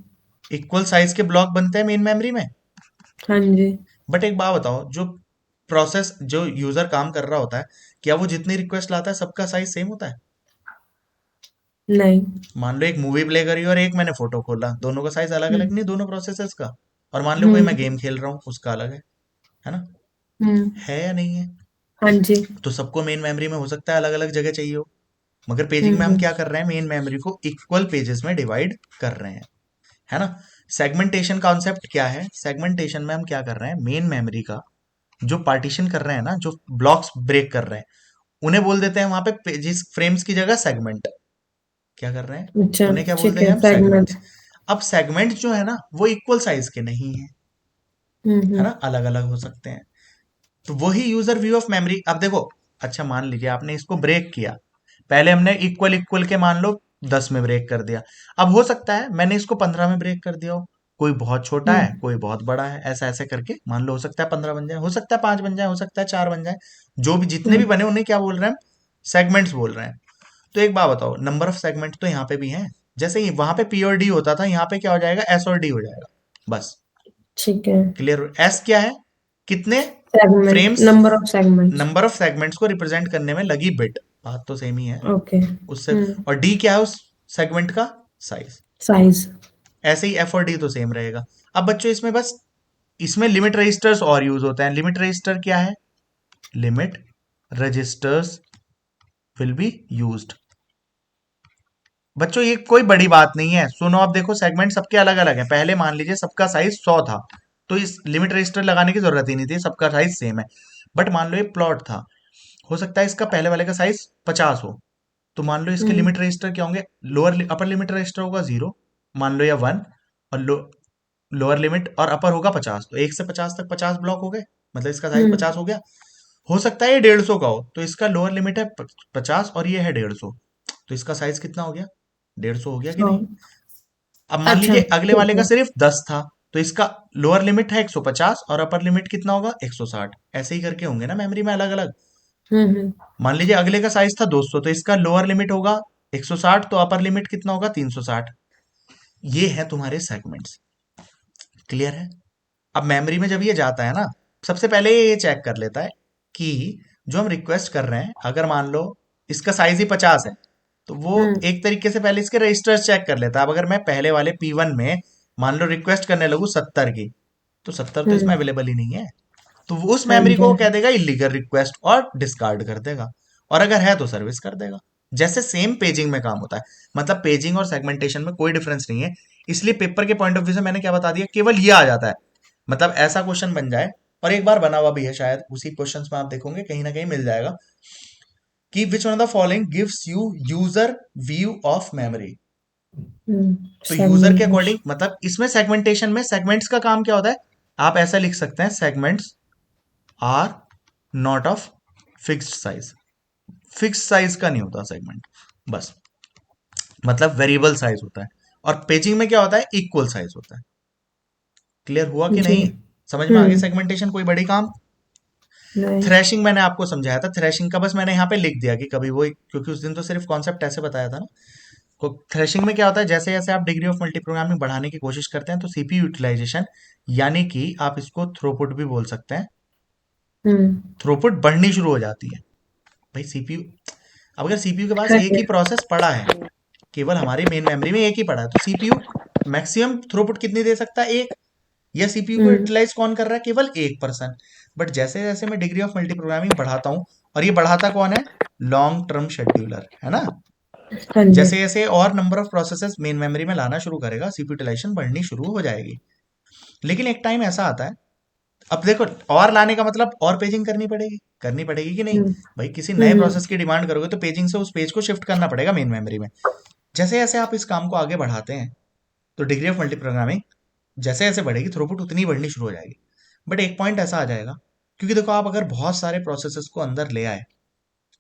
इक्वल साइज के ब्लॉक बनते हैं मेन मेमोरी में। हाँ जी। बट एक बात बताओ, जो प्रोसेस जो यूजर काम कर रहा होता है, क्या वो जितनी रिक्वेस्ट लाता है सबका साइज सेम होता है? नहीं। मान लो एक मूवी प्ले करी और एक मैंने फोटो खोला, दोनों का साइज अलग अलग हम्म। नहीं, दोनों प्रोसेसर्स का। और मान लो कोई मैं हम्म। गेम खेल रहा हूँ, उसका अलग है ना? हम्म। है या नहीं है? हाँ जी। तो सबको मेन मेमोरी में हो सकता है अलग अलग जगह चाहिए हो, मगर पेजिंग में हम हम्म। क्या कर रहे हैं? मेन मेमोरी को इक्वल पेजेस में डिवाइड कर रहे हैं, है ना? सेगमेंटेशन कॉन्सेप्ट क्या है? सेगमेंटेशन में हम क्या कर रहे हैं? मेन मेमोरी का जो पार्टीशन कर रहे हैं ना, जो ब्लॉक्स ब्रेक कर रहे हैं, उन्हें बोल देते हैं वहां पे पेजेस फ्रेम्स की जगह सेगमेंट। क्या कर रहे हैं? अच्छा। उन्हें क्या बोल ठीक देंगे है, हम? सेगमेंट। सेगमेंट्स। अब सेगमेंट जो है ना वो इक्वल साइज के नहीं है, है हम्म। ना? अलग अलग हो सकते हैं। तो वही यूजर व्यू ऑफ मेमोरी। अब देखो, अच्छा मान लीजिए आपने इसको ब्रेक किया, पहले हमने इक्वल इक्वल के मान लो 10 में ब्रेक कर दिया। अब हो सकता है मैंने इसको 15 में ब्रेक कर दिया हो, कोई बहुत छोटा है हम्म। कोई बहुत बड़ा है, ऐसा ऐसे करके मान लो हो सकता है 15 बन जाए, हो सकता है 5 बन जाए, हो सकता है 4 बन जाए। जो भी जितने भी हम्म। बने उन्हें क्या बोल रहे हैं? सेगमेंट्स बोल रहे हैं। तो एक बात बताओ, नंबर ऑफ सेगमेंट तो यहाँ पे भी है, जैसे ही वहां पे पी और डी होता था, यहाँ पे क्या हो जाएगा? एस और डी हो जाएगा, बस। ठीक है। क्लियर? एस क्या है? कितने segment, frames, number of segments. Number of segments को रिप्रेजेंट करने में लगी बिट, बात तो सेम ही है ओके। उससे। और डी क्या है? उस सेगमेंट का साइज। साइज। ऐसे ही एफ और डी तो सेम रहेगा। अब बच्चों इसमें बस, इसमें लिमिट रजिस्टर्स और यूज होते हैं। लिमिट रजिस्टर क्या है? Limit registers will be used. बच्चों ये कोई बड़ी बात नहीं है, सुनो। अब देखो सेगमेंट सबके अलग अलग है। पहले मान लीजिए सबका साइज 100 था, तो इस लिमिट रजिस्टर लगाने की जरूरत ही नहीं थी, सबका साइज सेम है। बट मान लो ये प्लॉट था, हो सकता है इसका पहले वाले का साइज 50 हो, तो मान लो इसके हम्म। लिमिट रजिस्टर क्या होंगे? लोअर अपर लिमिट रजिस्टर होगा 0, मान लो, या 1। और लोअर लिमिट और अपर होगा 50, तो 1 से 50 तक 50 ब्लॉक हो गए, मतलब इसका साइज हम्म। 50 हो गया। हो सकता है ये 150 का हो, तो इसका लोअर लिमिट है 50 और ये है 150, तो इसका साइज कितना हो गया? 150 हो गया कि सौ। नहीं? अब मान अच्छा, लीजिए अगले ठीक वाले का है। सिर्फ 10 था, तो इसका लोअर लिमिट है 150 और अपर लिमिट कितना होगा? 160। ऐसे ही करके होंगे ना मेमोरी में अलग अलग। हम्म। मान लीजिए अगले का साइज था 200, तो इसका लोअर लिमिट होगा 160, तो अपर लिमिट कितना होगा? 360। ये है तुम्हारे सेगमेंट्स। क्लियर है? अब मेमोरी में जब ये जाता है ना, सबसे पहले ये चेक कर लेता है कि जो हम रिक्वेस्ट कर रहे हैं, अगर मान लो इसका साइज ही 50 है, तो वो हम्म। एक तरीके से पहले इसके रजिस्टर्स चेक कर लेता है। अब अगर मैं पहले वाले P1 में मान लो रिक्वेस्ट करने लगूं 70 की, तो 70 तो इसमें हम्म। अवेलेबल ही नहीं है, तो वो उस हाँ मेमोरी को जी। वो कह देगा इलीगल रिक्वेस्ट और डिस्कार्ड कर देगा, और अगर है तो सर्विस कर देगा। जैसे सेम पेजिंग में काम होता है, मतलब पेजिंग और सेगमेंटेशन में कोई डिफरेंस नहीं है। इसलिए पेपर के पॉइंट ऑफ व्यू से मैंने क्या बता दिया, केवल ये आ जाता है, मतलब ऐसा क्वेश्चन बन जाए, और एक बार बना हुआ भी है शायद, उसी क्वेश्चंस में आप देखोगे कहीं ना कहीं मिल जाएगा कि which one of the following gives you user view of memory. तो यूजर के अकॉर्डिंग, सेगमेंटेशन। मतलब इसमें सेगमेंटेशन में सेगमेंट्स का काम क्या होता है? आप ऐसा लिख सकते हैं, segments are not of fixed size. Fixed size का नहीं होता सेगमेंट, बस, मतलब वेरिएबल साइज होता है। और पेजिंग में क्या होता है? इक्वल साइज होता है। क्लियर हुआ कि जी। नहीं? समझ में आ गई हम्म। सेगमेंटेशन? कोई बड़ी काम? नहीं। थ्रेशिंग मैंने आपको समझाया था, थ्रेशिंग का बस मैंने यहाँ पे लिख दिया कि कभी वो, क्योंकि उस दिन तो सिर्फ कॉन्सेप्ट ऐसे बताया था ना। तो थ्रेशिंग में क्या होता है, जैसे जैसे आप डिग्री ऑफ मल्टी प्रोग्रामिंग बढ़ाने की कोशिश करते हैं तो सीपीयू यूटिलाइजेशन, यानी कि आप इसको थ्रूपुट भी बोल सकते हैं, थ्रूपुट बढ़नी शुरू हो जाती है। भाई सीपीयू, अब अगर सीपीयू के पास हाँ एक जी। ही प्रोसेस पड़ा है, केवल हमारी मेन मेमोरी में एक ही पड़ा है, तो सीपीयू मैक्सिमम थ्रूपुट कितनी दे सकता है, एक। या सीपीयू को हम्म। यूटिलाइज कौन कर रहा है, केवल 1%। बट जैसे जैसे मैं डिग्री ऑफ मल्टी प्रोग्रामिंग बढ़ाता हूँ, और ये बढ़ाता कौन है, लॉन्ग टर्म शेड्यूलर, है ना। हाँ जी। जैसे जैसे और number of processes main memory में लाना शुरू करेगा, सीपीयू यूटिलाइजेशन बढ़नी शुरू हो जाएगी। लेकिन एक टाइम ऐसा आता है, अब देखो, और लाने का मतलब और पेजिंग करनी पड़ेगी कि नहीं। हम्म। भाई किसी नए हम्म। प्रोसेस की डिमांड करोगे तो पेजिंग से उस पेज को शिफ्ट करना पड़ेगा मेन मेमोरी में। जैसे जैसे आप इस काम को आगे बढ़ाते हैं, तो डिग्री ऑफ मल्टी प्रोग्रामिंग जैसे जैसे बढ़ेगी, थ्रूपुट उतनी बढ़नी शुरू हो जाएगी। बट एक पॉइंट ऐसा आ जाएगा, क्योंकि देखो आप अगर बहुत सारे प्रोसेसेस को अंदर ले आए,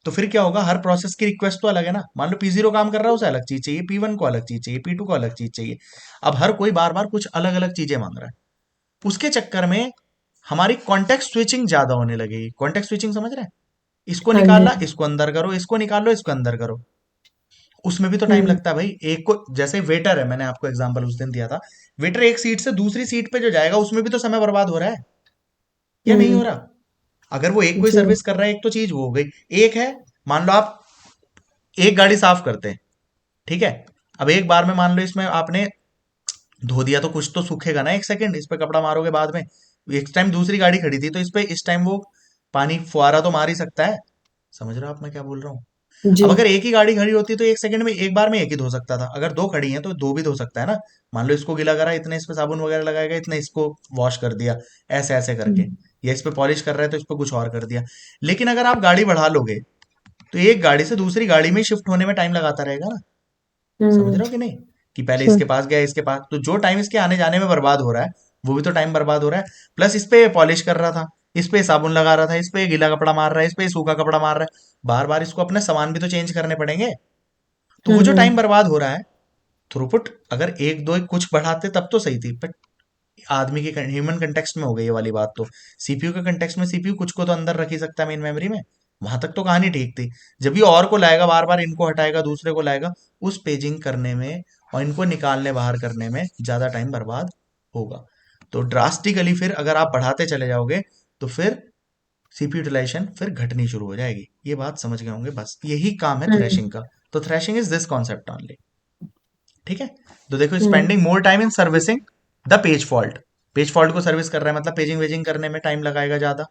तो फिर क्या होगा, हर प्रोसेस की रिक्वेस्ट तो अलग है ना। मान लो P0 काम कर रहा है, उसे अलग चीज चाहिए, P1 को अलग चीज चाहिए, P2 को अलग चीज चाहिए। अब हर कोई बार बार कुछ अलग अलग चीजें मांग रहा है, उसके चक्कर में हमारी कॉन्टेक्स्ट स्विचिंग ज्यादा होने लगेगी। कॉन्टेक्स्ट स्विचिंग समझ रहे हैं, इसको हाँ जी। निकाला, इसको अंदर करो, इसको निकालो, इसको अंदर करो। उसमें भी तो टाइम हम्म। लगता है भाई। एक को, जैसे वेटर है, मैंने आपको एग्जांपल उस दिन दिया था, वेटर एक सीट से दूसरी सीट पे जो जाएगा, उसमें भी तो समय बर्बाद हो रहा है, या नहीं हो हम्म। रहा। अगर वो एक कोई जी। सर्विस कर रहा है, एक तो चीज वो हो गई। एक है, मान लो आप एक गाड़ी साफ करते हैं, ठीक है। अब एक बार में मान लो इसमें आपने धो दिया, तो कुछ तो सूखेगा ना, 1 सेकंड इस पे कपड़ा मारोगे बाद में। एक टाइम दूसरी गाड़ी खड़ी थी, तो इस पे इस टाइम वो पानी फुहारा तो मार ही सकता है। समझ रहे हो आप मैं क्या बोल रहा हूँ। जी। अब अगर एक ही गाड़ी खड़ी होती तो 1 सेकंड में, एक बार में एक ही धो सकता था। अगर दो खड़ी हैं तो दो भी धो सकता है ना। मान लो इसको गीला करा, इतने इस पे साबुन वगैरह लगाएगा, इतने इसको वॉश कर दिया, ऐसे ऐसे करके। हम्म। या इस पे पॉलिश कर रहा है तो इस पे कुछ और कर दिया। लेकिन अगर आप गाड़ी बढ़ा लोगे, तो एक गाड़ी से दूसरी गाड़ी में शिफ्ट होने में टाइम लगाता रहेगा ना। समझ हम्म। रहे हो कि नहीं, कि पहले इसके हम्म। पास गया, इसके पास, तो जो टाइम इसके आने जाने में बर्बाद हो रहा है, वो भी तो टाइम बर्बाद हो रहा है। प्लस इस पे पॉलिश कर रहा था, इस पे साबुन लगा रहा था, इस पे गीला कपड़ा मार रहा है, इस पे सूखा कपड़ा मार रहा है, बार बार इसको अपने सामान भी तो चेंज करने पड़ेंगे। तो वो जो टाइम हम्म। बर्बाद हो रहा है, थ्रूपुट अगर एक दो कुछ बढ़ाते तब तो सही थी, बट आदमी के ह्यूमन कंटेक्स्ट में हो गई ये वाली बात। तो सीपीयू के कंटेक्स्ट में सीपीयू कुछ को तो अंदर रख ही सकता है मेन मेमोरी में। वहां तक तो कहानी ठीक थी। जब ये और को लाएगा, बार बार इनको हटाएगा, दूसरे को लाएगा, उस पेजिंग करने में और इनको निकालने बाहर करने में ज्यादा टाइम बर्बाद होगा। तो ड्रास्टिकली फिर अगर आप बढ़ाते चले जाओगे, तो फिर सीपीयू यूटिलाइजेशन फिर घटनी शुरू हो जाएगी। ये बात समझ गए होंगे, बस यही काम है हम्म। थ्रेशिंग का। तो thrashing is this concept only, ठीक है। तो देखो, hmm. Spending more time in servicing the page fault. Page fault को सर्विस कर रहा है, मतलब पेजिंग वेजिंग करने में टाइम लगाएगा ज्यादा।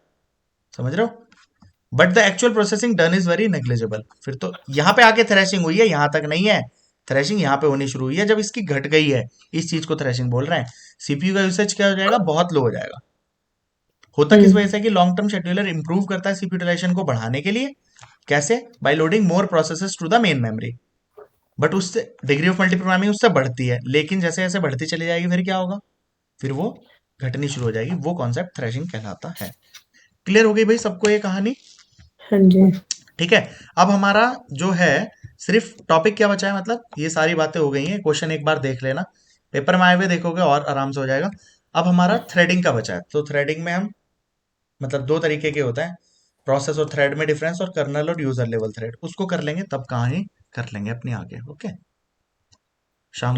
समझ रहे हो। But the actual processing done is very negligible. फिर तो यहाँ पे आके थ्रेशिंग हुई है, यहाँ तक नहीं है। थ्रेशिंग यहाँ पे होनी शुरू हुई है जब इसकी घट गई है, इस चीज को थ्रेशिंग बोल रहे हैं। सीपीयू का यूसेज क्या हो जाएगा, बहुत लो हो जाएगा। होता किस वजह हम्म। से, कि लॉन्ग टर्म शेड्यूलर इंप्रूव करता है सीपीयू यूटिलाइजेशन को बढ़ाने के लिए। कैसे, by loading more processes to the main memory. But उससे डिग्री ऑफ मल्टी प्रोग्रामिंग उससे बढ़ती है, लेकिन जैसे जैसे बढ़ती चली जाएगी, फिर क्या होगा, फिर वो घटनी शुरू हो जाएगी। वो कॉन्सेप्ट थ्रेशिंग कहलाता है। क्लियर हो गई भाई सबको ये कहानी। हाँ जी। ठीक है। अब हमारा जो है, सिर्फ टॉपिक क्या बचा है, मतलब ये सारी बातें हो गई हैं। क्वेश्चन एक बार देख लेना, पेपर में आए हुए देखोगे और आराम से हो जाएगा। अब हमारा थ्रेडिंग का बचा है। तो थ्रेडिंग में हम, मतलब दो तरीके के होता है, प्रोसेस और थ्रेड में डिफरेंस, और कर्नल और यूजर लेवल थ्रेड, उसको कर लेंगे, तब कहानी कर लेंगे अपनी आगे। ओके, शाम